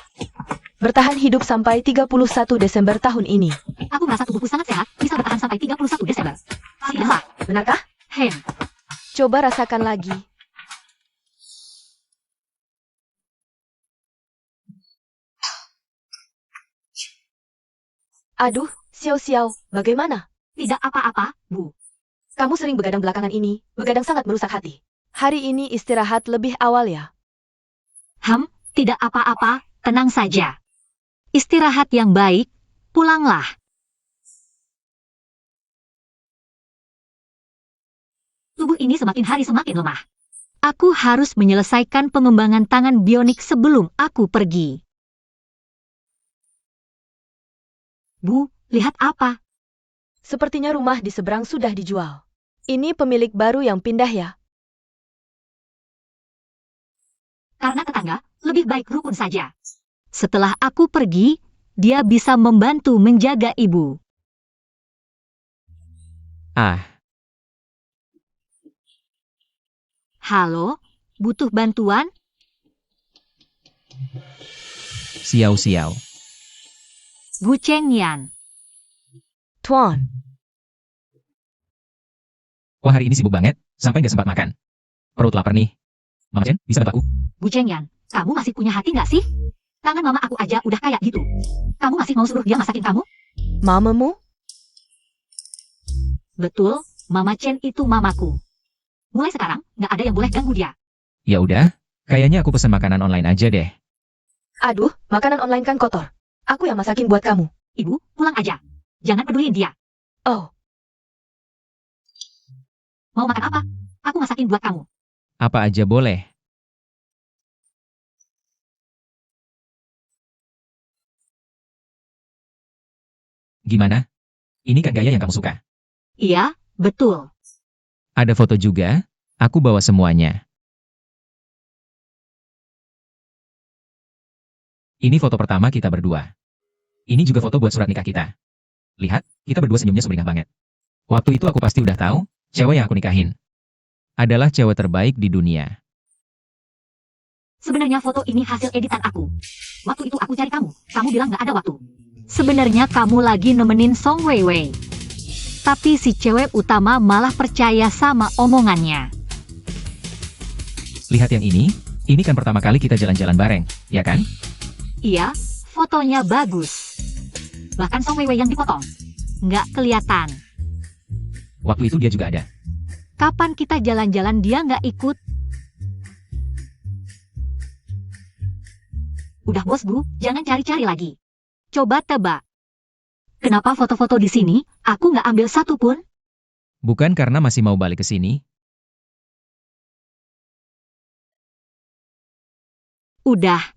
Bertahan hidup sampai 31 Desember tahun ini. Aku merasa tubuhku sangat sehat, bisa bertahan sampai 31 Desember. Siapa? Benarkah? Coba rasakan lagi. Aduh, Xiao Xiao, bagaimana? Tidak apa-apa, Bu. Kamu sering begadang belakangan ini, begadang sangat merusak hati. Hari ini istirahat lebih awal ya. Tidak apa-apa, tenang saja. Istirahat yang baik, pulanglah. Tubuh ini semakin hari semakin lemah. Aku harus menyelesaikan pengembangan tangan bionik sebelum aku pergi. Bu, lihat apa? Sepertinya rumah di seberang sudah dijual. Ini pemilik baru yang pindah ya? Karena tetangga, lebih baik rukun saja. Setelah aku pergi, dia bisa membantu menjaga ibu. Ah, Halo, butuh bantuan? Xiao Xiao. Gu Chengyan. Tuan, Wah, hari ini sibuk banget, sampai nggak sempat makan. Perut lapar nih. Mama Chen, bisa bantu aku? Gu Chengyan, kamu masih punya hati nggak sih? Tangan mama aku aja udah kayak gitu. Kamu masih mau suruh dia masakin kamu? mamamu? Betul, Mama Chen itu mamaku. Mulai sekarang, nggak ada yang boleh ganggu dia. Ya udah, kayaknya aku pesan makanan online aja deh. Aduh, makanan online kan kotor. Aku yang masakin buat kamu. Ibu, pulang aja. Jangan peduliin dia. Oh, Mau makan apa? Aku masakin buat kamu. Apa aja boleh. Gimana? Ini kan gaya yang kamu suka. Iya, betul. Ada foto juga, aku bawa semuanya. Ini foto pertama kita berdua. Ini juga foto buat surat nikah kita. Lihat, kita berdua senyumnya sumringah banget. Waktu itu aku pasti udah tahu, cewek yang aku nikahin adalah cewek terbaik di dunia. Sebenarnya foto ini hasil editan aku. Waktu itu aku cari kamu. Kamu bilang nggak ada waktu. Sebenarnya kamu lagi nemenin Song Weiwei. Tapi si cewek utama malah percaya sama omongannya. Lihat yang ini kan pertama kali kita jalan-jalan bareng, ya kan? Iya, fotonya bagus. Bahkan Song Weiwei yang dipotong. Nggak kelihatan. Waktu itu dia juga ada. Kapan kita jalan-jalan dia nggak ikut? Udah bos Bu, jangan cari-cari lagi. Coba tebak. Kenapa foto-foto di sini, aku nggak ambil satu pun? Bukan karena masih mau balik ke sini? Udah.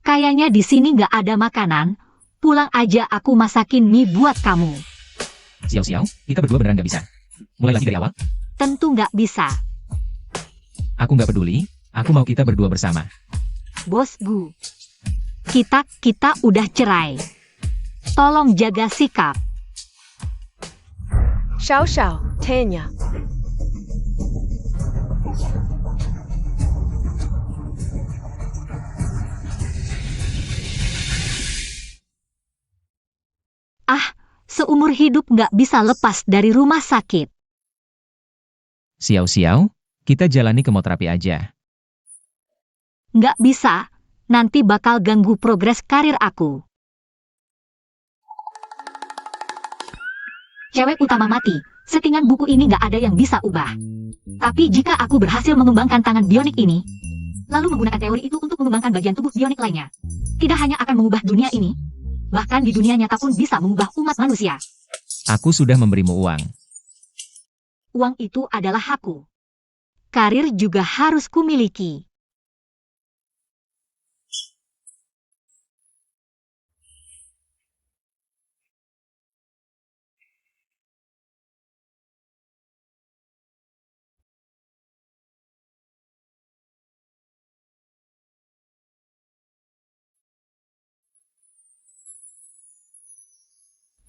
Kayaknya di sini nggak ada makanan. Pulang aja aku masakin mie buat kamu. Xiao-xiao, kita berdua beneran nggak bisa. Mulai lagi dari awal? Tentu nggak bisa. Aku nggak peduli, aku mau kita berdua bersama. Bos Gu. Kita udah cerai. Tolong jaga sikap. Xiao Xiao, Tanya. Seumur hidup nggak bisa lepas dari rumah sakit. Xiao, kita jalani kemoterapi aja. Nggak bisa, nanti bakal ganggu progres karir aku. Cewek utama mati, settingan buku ini nggak ada yang bisa ubah. Tapi jika aku berhasil mengembangkan tangan bionik ini, lalu menggunakan teori itu untuk mengembangkan bagian tubuh bionik lainnya, tidak hanya akan mengubah dunia ini, bahkan di dunia nyata pun bisa mengubah umat manusia. Aku sudah memberimu uang. Uang itu adalah hakku. Karir juga harus kumiliki.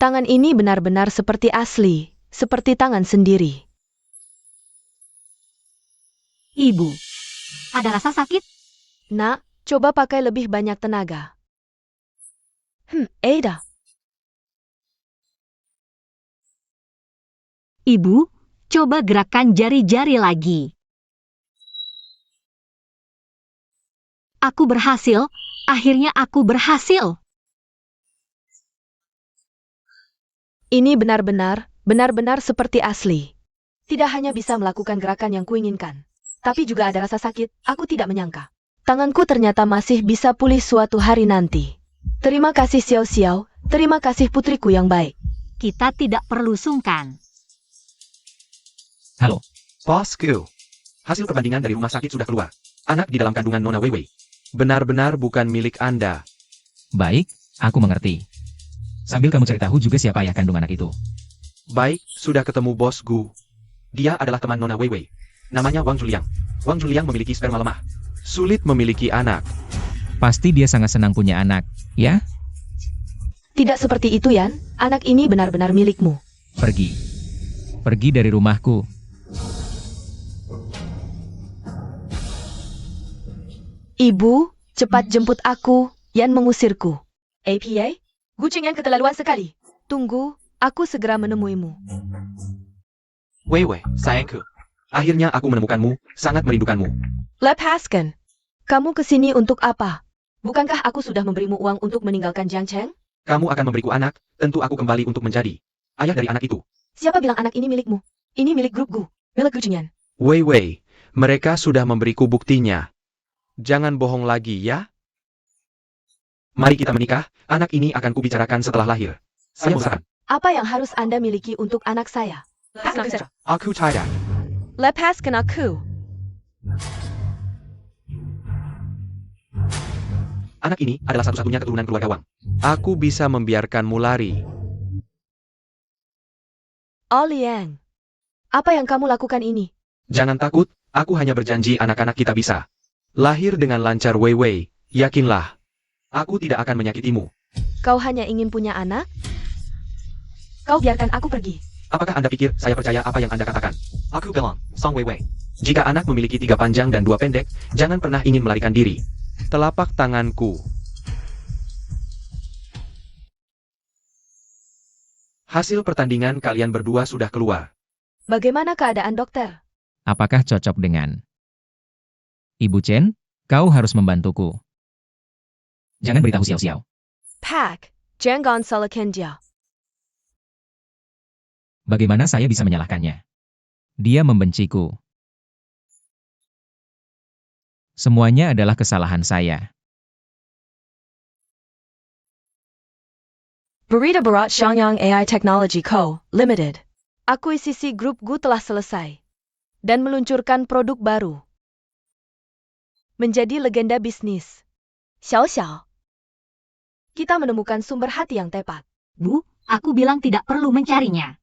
Tangan ini benar-benar seperti asli, seperti tangan sendiri. Ibu, ada rasa sakit? Nak, coba pakai lebih banyak tenaga. Ada. Ibu, coba gerakkan jari-jari lagi. Aku berhasil, akhirnya aku berhasil. Ini benar-benar seperti asli. Tidak hanya bisa melakukan gerakan yang kuinginkan, tapi juga ada rasa sakit, aku tidak menyangka. Tanganku ternyata masih bisa pulih suatu hari nanti. Terima kasih Xiao Xiao, terima kasih putriku yang baik. Kita tidak perlu sungkan. Halo, Bosku. Hasil perbandingan dari rumah sakit sudah keluar. Anak di dalam kandungan Nona Weiwei benar-benar bukan milik Anda. baik, aku mengerti. Sambil kamu cari tahu juga siapa ayah kandung anak itu. Baik, sudah ketemu Bos Gu. Dia adalah teman Nona Weiwei. Namanya Wang Juliang. Wang Juliang memiliki sperma lemah. Sulit memiliki anak. Pasti dia sangat senang punya anak, ya? Tidak seperti itu Yan, anak ini benar-benar milikmu. Pergi. Pergi dari rumahku. Ibu, cepat jemput aku, Yan mengusirku. APA? Gucing yang keterlaluan sekali. Tunggu, aku segera menemuimu. Weiwei, sayangku. Akhirnya aku menemukanmu, sangat merindukanmu. Lepaskan. Kamu kesini untuk apa? Bukankah aku sudah memberimu uang untuk meninggalkan Jiang Cheng? Kamu akan memberiku anak, tentu aku kembali untuk menjadi ayah dari anak itu. Siapa bilang anak ini milikmu? Ini milik grup Gu, milik Gucingan. Weiwei, mereka sudah memberiku buktinya. Jangan bohong lagi ya. Mari kita menikah, anak ini akan kubicarakan setelah lahir. Saya bosan. Apa yang harus Anda miliki untuk anak saya? Aku tidak. Lepaskan aku. Anak ini adalah satu-satunya keturunan keluarga Wang. Aku bisa membiarkanmu lari. Liang. Apa yang kamu lakukan ini? Jangan takut, aku hanya berjanji anak-anak kita bisa lahir dengan lancar Weiwei, yakinlah. Aku tidak akan menyakitimu. Kau hanya ingin punya anak? Kau biarkan aku pergi. Apakah Anda pikir saya percaya apa yang Anda katakan? Aku bilang, Song Weiwei. Jika anak memiliki 3 panjang dan 2 pendek, jangan pernah ingin melarikan diri. Telapak tanganku. Hasil pertandingan kalian berdua sudah keluar. Bagaimana keadaan dokter? Apakah cocok dengan Ibu Chen? Kau harus membantuku. Jangan beritahu Xiao. Pak, jangan salahkan dia. Bagaimana saya bisa menyalahkannya? Dia membenciku. Semuanya adalah kesalahan saya. Berita Barat Xiangyang AI Technology Co., Limited. Akuisisi grup Gu telah selesai. Dan meluncurkan produk baru. Menjadi legenda bisnis. Xiao Xiao. Kita menemukan sumber hati yang tepat. Bu, aku bilang tidak perlu mencarinya.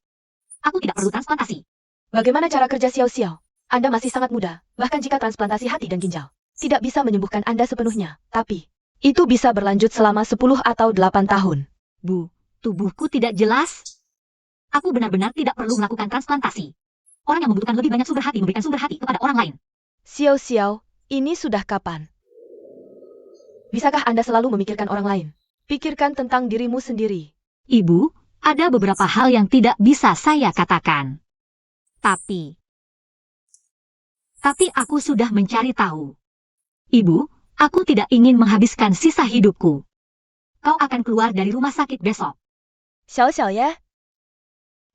Aku tidak perlu transplantasi. Bagaimana cara kerja Xiao Xiao? Anda masih sangat muda, bahkan jika transplantasi hati dan ginjal tidak bisa menyembuhkan Anda sepenuhnya. Tapi, Itu bisa berlanjut selama 10 atau 8 tahun. Bu, tubuhku tidak jelas. Aku benar-benar tidak perlu melakukan transplantasi. Orang yang membutuhkan lebih banyak sumber hati memberikan sumber hati kepada orang lain. Xiao Xiao, ini sudah kapan? Bisakah Anda selalu memikirkan orang lain? Pikirkan tentang dirimu sendiri. Ibu, ada beberapa hal yang tidak bisa saya katakan. Tapi aku sudah mencari tahu. Ibu, aku tidak ingin menghabiskan sisa hidupku. Kau akan keluar dari rumah sakit besok. Xiao Xiao ya?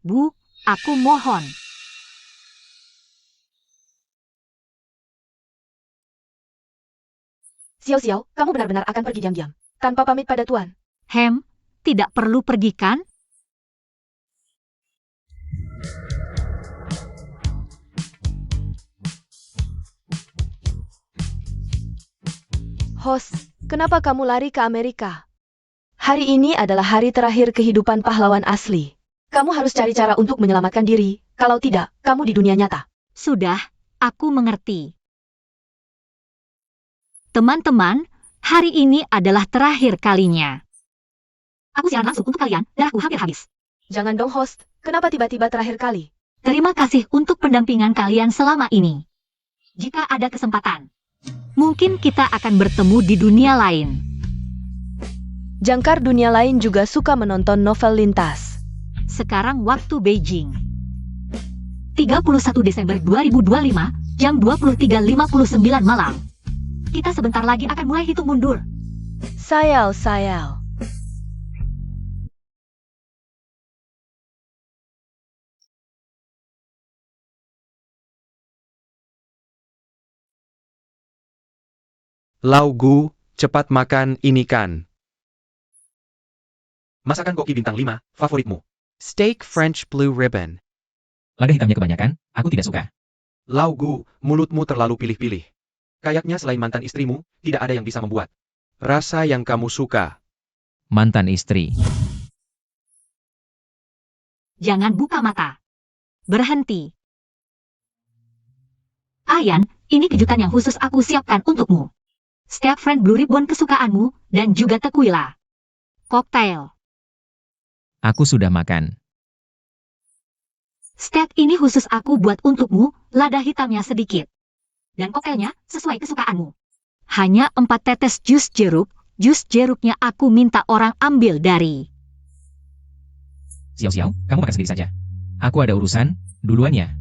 Bu, aku mohon. Xiao Xiao, kamu benar-benar akan pergi diam-diam, tanpa pamit pada Tuan. Tidak perlu pergi kan? Host, kenapa kamu lari ke Amerika? Hari ini adalah hari terakhir kehidupan pahlawan asli. Kamu harus cari cara untuk menyelamatkan diri, kalau tidak, kamu di dunia nyata. Sudah, aku mengerti. Teman-teman, hari ini adalah terakhir kalinya. Aku siaran langsung untuk kalian, darahku hampir habis. Jangan dong host, kenapa tiba-tiba terakhir kali? Terima kasih untuk pendampingan kalian selama ini. Jika ada kesempatan, mungkin kita akan bertemu di dunia lain. Jangkar dunia lain juga suka menonton novel lintas. Sekarang waktu Beijing. 31 Desember 2025, jam 23.59 malam. Kita sebentar lagi akan mulai hitung mundur. Sayal. Lau Gu, cepat makan ini kan. Masakan koki bintang 5, favoritmu. Steak French blue ribbon. Lada hitamnya kebanyakan, aku tidak suka. Lau Gu, mulutmu terlalu pilih-pilih. Kayaknya selain mantan istrimu, tidak ada yang bisa membuat. Rasa yang kamu suka. Mantan istri. Jangan buka mata. Berhenti. Ayan, ini kejutan yang khusus aku siapkan untukmu. Steak French Blue Ribbon kesukaanmu, dan juga tequila. Koktail. Aku sudah makan. Steak ini khusus aku buat untukmu, lada hitamnya sedikit. Dan koktailnya sesuai kesukaanmu. Hanya 4 tetes jus jeruknya aku minta orang ambil dari. Xiao, kamu makan sendiri saja. Aku ada urusan, duluan ya.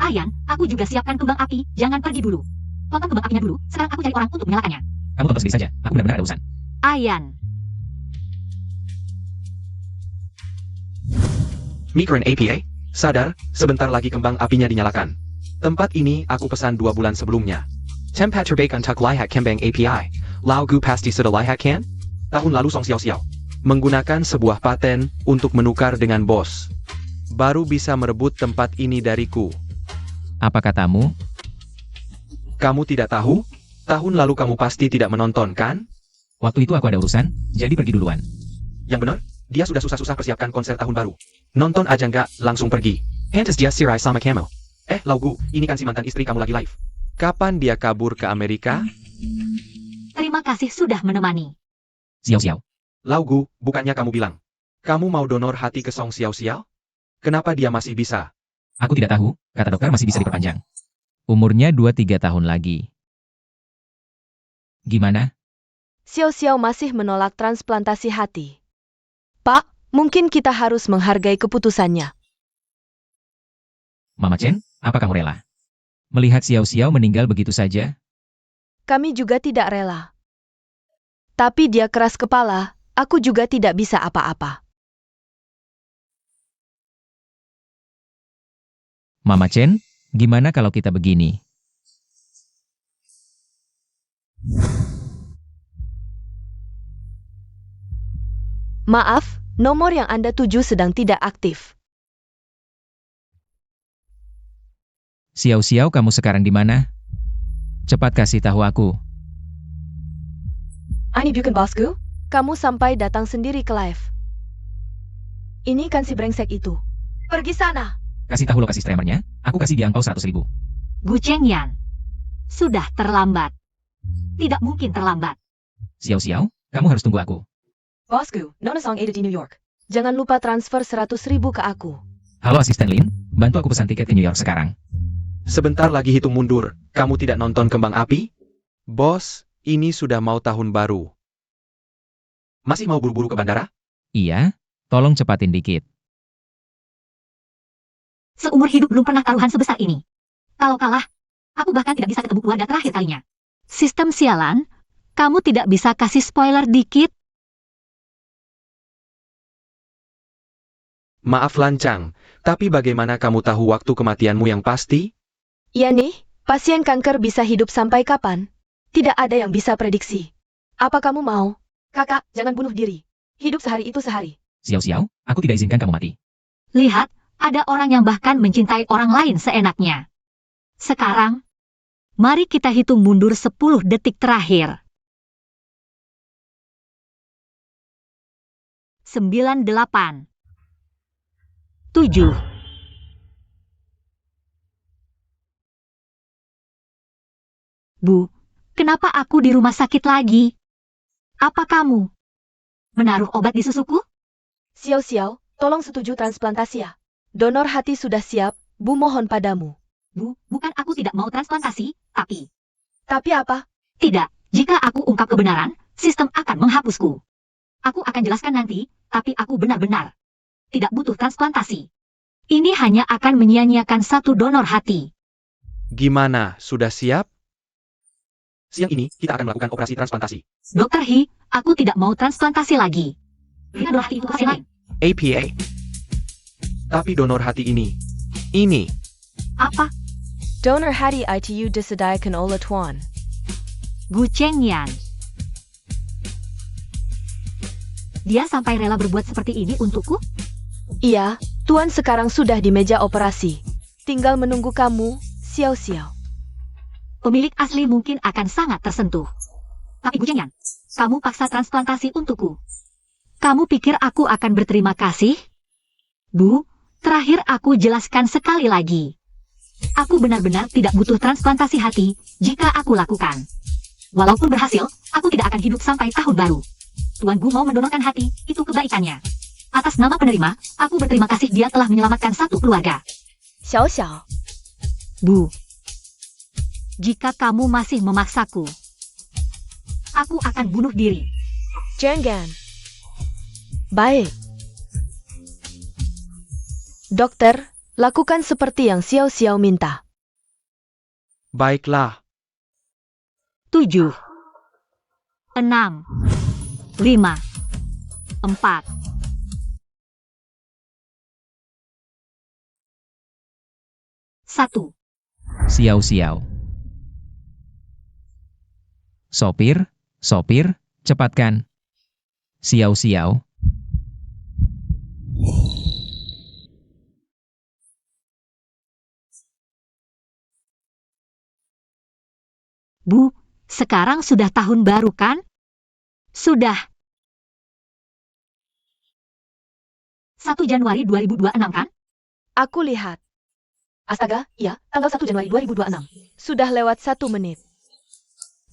Ayan, aku juga siapkan kembang api, jangan pergi dulu. Tonton kembang apinya dulu, sekarang aku cari orang untuk menyalakannya. Kamu tonton sendiri saja, aku benar-benar ada urusan. Ayan. Micron APA, sadar, sebentar lagi kembang apinya dinyalakan. Tempat ini aku pesan 2 bulan sebelumnya. Tempat terbaik untuk lihat kembang API. Lau Gu pasti sudah lihat kan? Tahun lalu Song Xiao. Menggunakan sebuah paten untuk menukar dengan bos. Baru bisa merebut tempat ini dariku. Apa katamu? Kamu tidak tahu? Tahun lalu kamu pasti tidak menonton, kan? Waktu itu aku ada urusan, jadi pergi duluan. Yang benar, dia sudah susah-susah persiapkan konser tahun baru. Nonton aja nggak, langsung pergi. Pantas dia sirai sama kamu. Lau Gu, ini kan si mantan istri kamu lagi live. Kapan dia kabur ke Amerika? Terima kasih sudah menemani. Xiao. Lau Gu, bukannya kamu bilang, kamu mau donor hati ke Song Xiao? Kenapa dia masih bisa? Aku tidak tahu, kata dokter masih bisa diperpanjang. Umurnya 2-3 tahun lagi. Gimana? Xiao masih menolak transplantasi hati. Pak, mungkin kita harus menghargai keputusannya. Mama Chen, apa kamu rela? Melihat Xiao meninggal begitu saja? Kami juga tidak rela. Tapi dia keras kepala, aku juga tidak bisa apa-apa. Mama Chen, gimana kalau kita begini? Maaf, nomor yang Anda tuju sedang tidak aktif. Xiao, kamu sekarang di mana? Cepat kasih tahu aku. Ini bukan bosku. Kamu sampai datang sendiri ke live. Ini kan si brengsek itu. Pergi sana. Kasih tahu lokasi streamernya, aku kasih dia angpau 100.000. Gu Chengyan. Sudah terlambat. Tidak mungkin terlambat. Xiao, kamu harus tunggu aku. Bosku, Nona Song ada di New York. Jangan lupa transfer 100.000 ke aku. Halo asisten Lin, bantu aku pesan tiket ke New York sekarang. Sebentar lagi hitung mundur, kamu tidak nonton kembang api? Bos, ini sudah mau tahun baru. Masih mau buru-buru ke bandara? Iya, tolong cepatin dikit. Seumur hidup belum pernah taruhan sebesar ini. Kalau kalah, aku bahkan tidak bisa ketemu keluarga terakhir kalinya. Sistem sialan, kamu tidak bisa kasih spoiler dikit? Maaf lancang, tapi bagaimana kamu tahu waktu kematianmu yang pasti? Iya nih, pasien kanker bisa hidup sampai kapan? Tidak ada yang bisa prediksi. Apa kamu mau? Kakak, jangan bunuh diri. Hidup sehari itu sehari. Xiao, aku tidak izinkan kamu mati. Lihat, ada orang yang bahkan mencintai orang lain seenaknya. Sekarang, mari kita hitung mundur 10 detik terakhir. 9, 8, 7. Bu, kenapa aku di rumah sakit lagi? Apa kamu menaruh obat di susuku? Xiao, tolong setuju transplantasi ya. Donor hati sudah siap, Bu mohon padamu. Bu, bukan aku tidak mau transplantasi, tapi... Tapi apa? Tidak, jika aku ungkap kebenaran, sistem akan menghapusku. Aku akan jelaskan nanti, tapi aku benar-benar tidak butuh transplantasi. Ini hanya akan menyia-nyiakan satu donor hati. Gimana, sudah siap? Siang ini, kita akan melakukan operasi transplantasi. Dokter He, aku tidak mau transplantasi lagi. Berikan donor hati itu ke pasien lain. APA. Tapi donor hati ini. Apa? Donor hati ITU disediakan oleh Tuan. Gu Chengyan. Dia sampai rela berbuat seperti ini untukku? Iya, Tuan sekarang sudah di meja operasi. Tinggal menunggu kamu, Xiao. Pemilik asli mungkin akan sangat tersentuh. Tapi Gu Chengyan, kamu paksa transplantasi untukku. Kamu pikir aku akan berterima kasih? Bu, terakhir aku jelaskan sekali lagi. Aku benar-benar tidak butuh transplantasi hati jika aku lakukan. Walaupun berhasil, aku tidak akan hidup sampai tahun baru. Tuan Gu mau mendonorkan hati, itu kebaikannya. Atas nama penerima, aku berterima kasih dia telah menyelamatkan satu keluarga. Xiao. Bu, jika kamu masih memaksaku, aku akan bunuh diri. Jangan. Baik. Dokter, lakukan seperti yang Xiao minta. Baiklah. 7, 6, 5, 4, 1. Xiao. Sopir, cepatkan. Xiao. Bu, sekarang sudah tahun baru kan? Sudah. 1 Januari 2026 kan? Aku lihat. Astaga, iya, tanggal 1 Januari 2026. Sudah lewat 1 menit.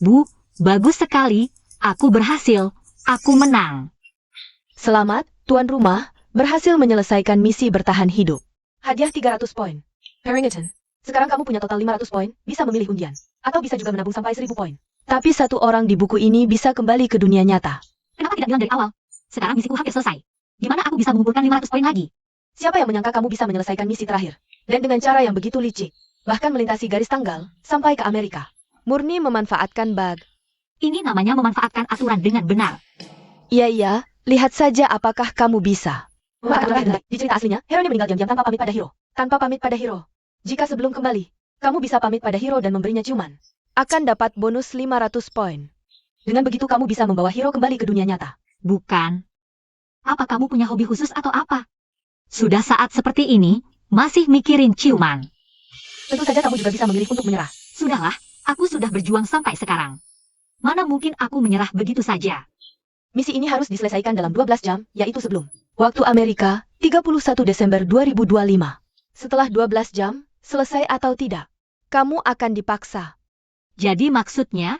Bu, bagus sekali. Aku berhasil. Aku menang. Selamat, tuan rumah, berhasil menyelesaikan misi bertahan hidup. Hadiah 300 poin. Harrington, sekarang kamu punya total 500 poin, bisa memilih undian. Atau bisa juga menabung sampai 1000 poin. Tapi satu orang di buku ini bisa kembali ke dunia nyata. Kenapa tidak bilang dari awal? Sekarang misiku hampir selesai. Gimana aku bisa mengumpulkan 500 poin lagi? Siapa yang menyangka kamu bisa menyelesaikan misi terakhir? Dan dengan cara yang begitu licik. Bahkan melintasi garis tanggal, sampai ke Amerika. Murni memanfaatkan bug. Ini namanya memanfaatkan aturan dengan benar. Iya, lihat saja apakah kamu bisa. Di cerita aslinya, hero ini meninggal diam-diam tanpa pamit pada hero. Tanpa pamit pada hero. Jika sebelum kembali, kamu bisa pamit pada hero dan memberinya ciuman. Akan dapat bonus 500 poin. Dengan begitu kamu bisa membawa hero kembali ke dunia nyata. Bukan. Apa kamu punya hobi khusus atau apa? Sudah saat seperti ini, masih mikirin ciuman. Tentu saja kamu juga bisa memilih untuk menyerah. Sudahlah, aku sudah berjuang sampai sekarang. Mana mungkin aku menyerah begitu saja? Misi ini harus diselesaikan dalam 12 jam, yaitu sebelum waktu Amerika, 31 Desember 2025. Setelah 12 jam, selesai atau tidak, kamu akan dipaksa. Jadi maksudnya,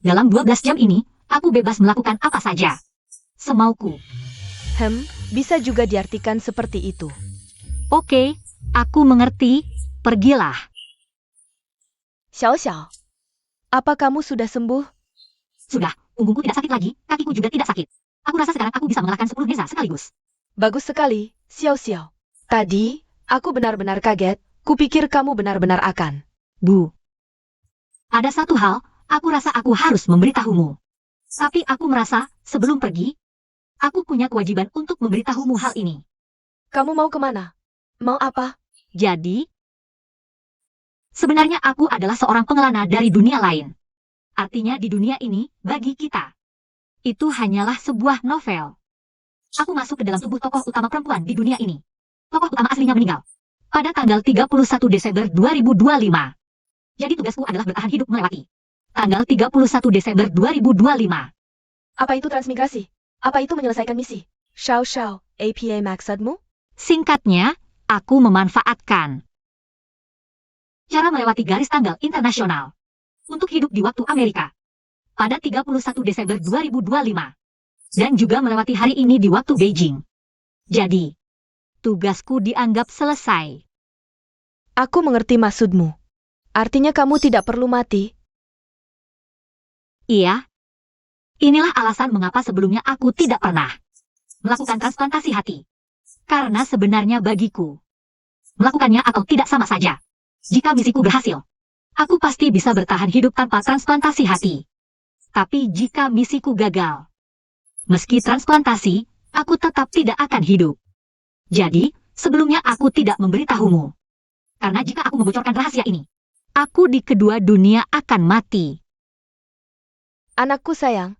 dalam 12 jam ini, aku bebas melakukan apa saja. Semauku. Bisa juga diartikan seperti itu. Oke, aku mengerti. Pergilah. Xiao Xiao, apa kamu sudah sembuh? Sudah, punggungku tidak sakit lagi, kakiku juga tidak sakit. Aku rasa sekarang aku bisa mengalahkan 10 desa sekaligus. Bagus sekali, Xiao Xiao. Tadi, aku benar-benar kaget. Kupikir kamu benar-benar akan. Bu. Ada satu hal, aku rasa aku harus memberitahumu. Tapi aku merasa, sebelum pergi, aku punya kewajiban untuk memberitahumu hal ini. Kamu mau kemana? Mau apa? Jadi, sebenarnya aku adalah seorang pengelana dari dunia lain. Artinya di dunia ini, bagi kita, itu hanyalah sebuah novel. Aku masuk ke dalam tubuh tokoh utama perempuan di dunia ini. Tokoh utama aslinya meninggal pada tanggal 31 Desember 2025. Jadi tugasku adalah bertahan hidup melewati tanggal 31 Desember 2025. Apa itu transmigrasi? Apa itu menyelesaikan misi? Xiao Xiao, APA maksudmu? Singkatnya, aku memanfaatkan cara melewati garis tanggal internasional untuk hidup di waktu Amerika pada 31 Desember 2025 dan juga melewati hari ini di waktu Beijing. Jadi, tugasku dianggap selesai. Aku mengerti maksudmu. Artinya kamu tidak perlu mati. Iya. Inilah alasan mengapa sebelumnya aku tidak pernah melakukan transplantasi hati. Karena sebenarnya bagiku, melakukannya atau tidak sama saja. Jika misiku berhasil, aku pasti bisa bertahan hidup tanpa transplantasi hati. Tapi jika misiku gagal, meski transplantasi, aku tetap tidak akan hidup. Jadi, sebelumnya aku tidak memberitahumu. Karena jika aku membocorkan rahasia ini, aku di kedua dunia akan mati. Anakku sayang,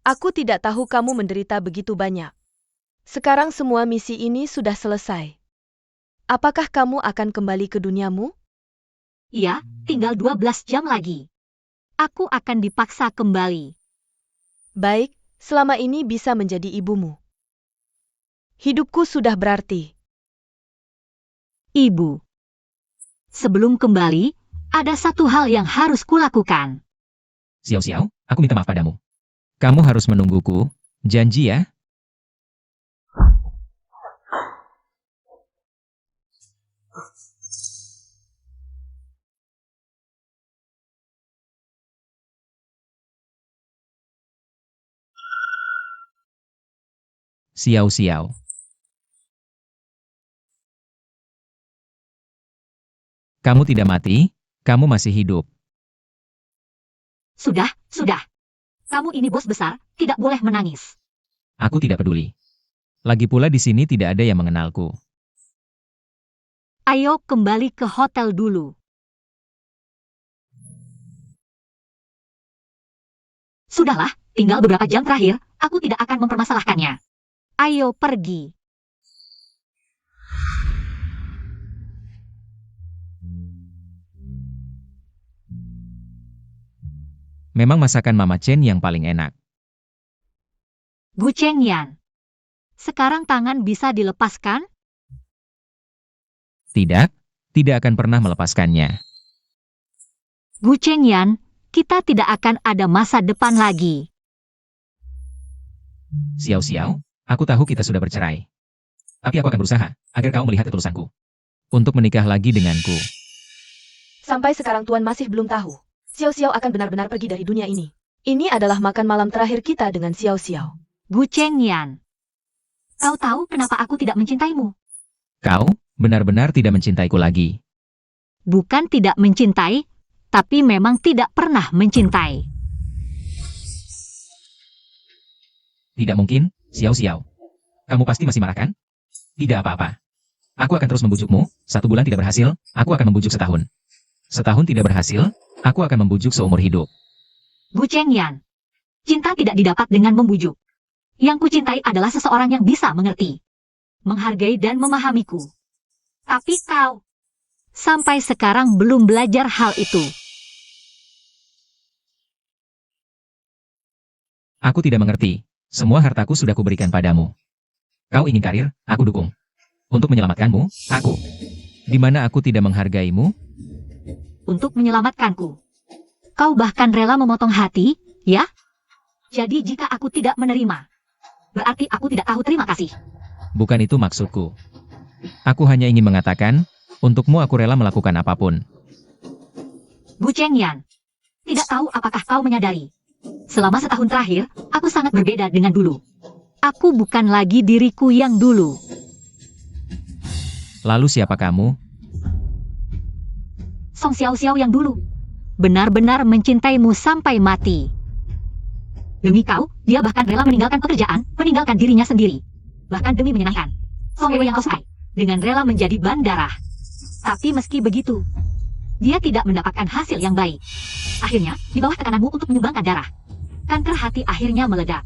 aku tidak tahu kamu menderita begitu banyak. Sekarang semua misi ini sudah selesai. Apakah kamu akan kembali ke duniamu? Iya, tinggal 12 jam lagi. Aku akan dipaksa kembali. Baik, selama ini bisa menjadi ibumu. Hidupku sudah berarti. Ibu. Sebelum kembali, ada satu hal yang harus kulakukan. Xiao Xiao, aku minta maaf padamu. Kamu harus menungguku. Janji ya? Xiao Xiao. Kamu tidak mati, kamu masih hidup. Sudah, sudah. Kamu ini bos besar, tidak boleh menangis. Aku tidak peduli. Lagi pula di sini tidak ada yang mengenalku. Ayo kembali ke hotel dulu. Sudahlah, tinggal beberapa jam terakhir, aku tidak akan mempermasalahkannya. Ayo pergi. Memang masakan Mama Chen yang paling enak. Gu Chengyan. Sekarang tangan bisa dilepaskan? Tidak, tidak akan pernah melepaskannya. Gu Chengyan, kita tidak akan ada masa depan lagi. Xiao Xiao, aku tahu kita sudah bercerai. Tapi aku akan berusaha, agar kau melihat ketulusanku. Untuk menikah lagi denganku. Sampai sekarang Tuan masih belum tahu. Xiao Xiao akan benar-benar pergi dari dunia ini. Ini adalah makan malam terakhir kita dengan Xiao Xiao. Gu Chengyan. Kau tahu kenapa aku tidak mencintaimu? Kau, benar-benar tidak mencintaiku lagi. Bukan tidak mencintai, tapi memang tidak pernah mencintai. Tidak mungkin, Xiao Xiao. Kamu pasti masih marah kan? Tidak apa-apa. Aku akan terus membujukmu, 1 bulan tidak berhasil, aku akan membujuk setahun. Setahun tidak berhasil, aku akan membujuk seumur hidup. Gu Chengyan. Cinta tidak didapat dengan membujuk. Yang kucintai adalah seseorang yang bisa mengerti, menghargai dan memahamiku. Tapi kau, sampai sekarang belum belajar hal itu. Aku tidak mengerti. Semua hartaku sudah kuberikan padamu. Kau ingin karir, aku dukung. Untuk menyelamatkanmu, aku. Di mana aku tidak menghargaimu? Untuk menyelamatkanku. Kau bahkan rela memotong hati, ya? Jadi jika aku tidak menerima, berarti aku tidak tahu terima kasih. Bukan itu maksudku. Aku hanya ingin mengatakan, untukmu aku rela melakukan apapun. Bu Chengyan, tidak tahu apakah kau menyadari. Selama setahun terakhir, aku sangat berbeda dengan dulu. Aku bukan lagi diriku yang dulu. Lalu siapa kamu? Song Xiao Xiao yang dulu. Benar-benar mencintaimu sampai mati. Demi kau, dia bahkan rela meninggalkan pekerjaan, meninggalkan dirinya sendiri. Bahkan demi menyenangkan Song Wei yang kau sukai, dengan rela menjadi bandara. Tapi meski begitu, dia tidak mendapatkan hasil yang baik. Akhirnya, di bawah tekananmu untuk menyumbangkan darah, kanker hati akhirnya meledak.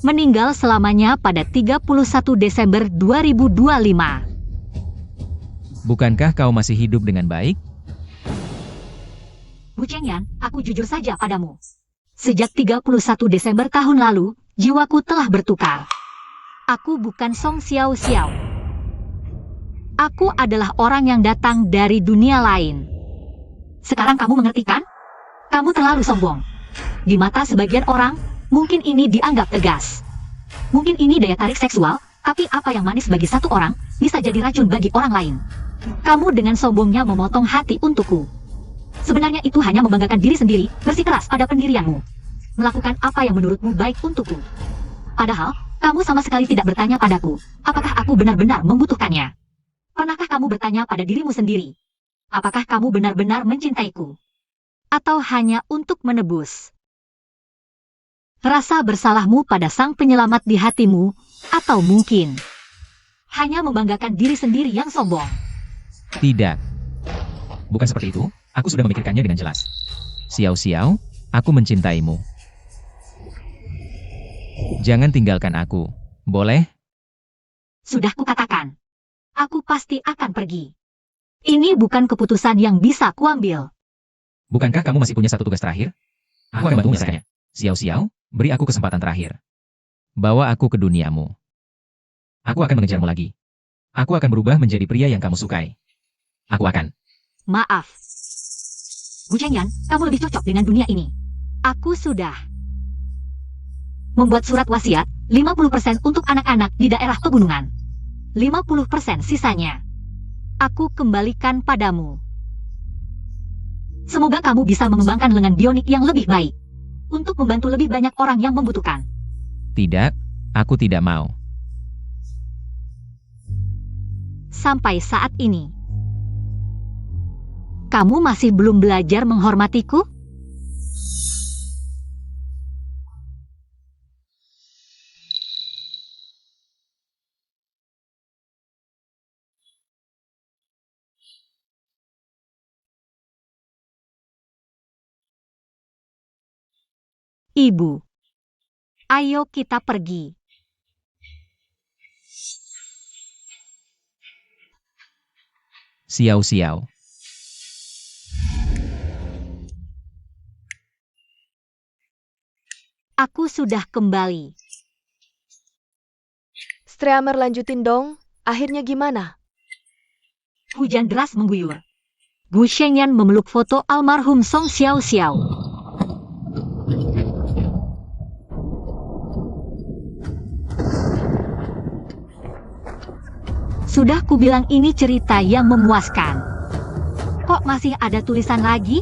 Meninggal selamanya pada 31 Desember 2025. Bukankah kau masih hidup dengan baik? Bu Chengyan, aku jujur saja padamu. Sejak 31 Desember tahun lalu, jiwaku telah bertukar. Aku bukan Song Xiao Xiao. Aku adalah orang yang datang dari dunia lain. Sekarang kamu mengerti kan? Kamu terlalu sombong. Di mata sebagian orang, mungkin ini dianggap tegas. Mungkin ini daya tarik seksual, tapi apa yang manis bagi satu orang, bisa jadi racun bagi orang lain. Kamu dengan sombongnya memotong hati untukku. Sebenarnya itu hanya membanggakan diri sendiri, bersikeras pada pendirianmu. Melakukan apa yang menurutmu baik untukku. Padahal, kamu sama sekali tidak bertanya padaku, apakah aku benar-benar membutuhkannya. Pernahkah kamu bertanya pada dirimu sendiri, apakah kamu benar-benar mencintaiku? Atau hanya untuk menebus rasa bersalahmu pada sang penyelamat di hatimu, atau mungkin hanya membanggakan diri sendiri yang sombong? Tidak. Bukan seperti itu, aku sudah memikirkannya dengan jelas. Xiao Xiao, aku mencintaimu. Jangan tinggalkan aku, boleh? Sudah kukatakan, aku pasti akan pergi. Ini bukan keputusan yang bisa kuambil. Bukankah kamu masih punya satu tugas terakhir? Aku akan bantu menyelesaikannya. Xiao Xiao, beri aku kesempatan terakhir. Bawa aku ke duniamu. Aku akan mengejarmu lagi. Aku akan berubah menjadi pria yang kamu sukai. Aku akan. Maaf. Bu Chengyan, kamu lebih cocok dengan dunia ini. Aku sudah membuat surat wasiat, 50% untuk anak-anak di daerah pegunungan. 50% sisanya aku kembalikan padamu. Semoga kamu bisa mengembangkan lengan bionik yang lebih baik untuk membantu lebih banyak orang yang membutuhkan. Tidak, aku tidak mau. Sampai saat ini, kamu masih belum belajar menghormatiku? Ibu, ayo kita pergi. Xiao Xiao. Aku sudah kembali. Streamer lanjutin dong, akhirnya gimana? Hujan deras mengguyur. Bu Chengyan memeluk foto almarhum Song Xiao Xiao. Sudah kubilang ini cerita yang memuaskan. Kok masih ada tulisan lagi?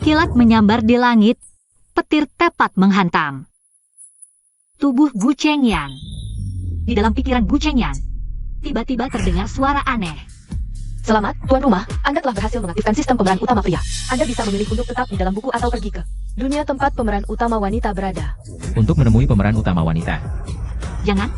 Kilat menyambar di langit, petir tepat menghantam tubuh Bu Chengyan. Di dalam pikiran Bu Chengyan, tiba-tiba terdengar suara aneh. Selamat, tuan rumah, Anda telah berhasil mengaktifkan sistem pemeran utama pria. Anda bisa memilih untuk tetap di dalam buku atau pergi ke dunia tempat pemeran utama wanita berada. Untuk menemui pemeran utama wanita. Jangan,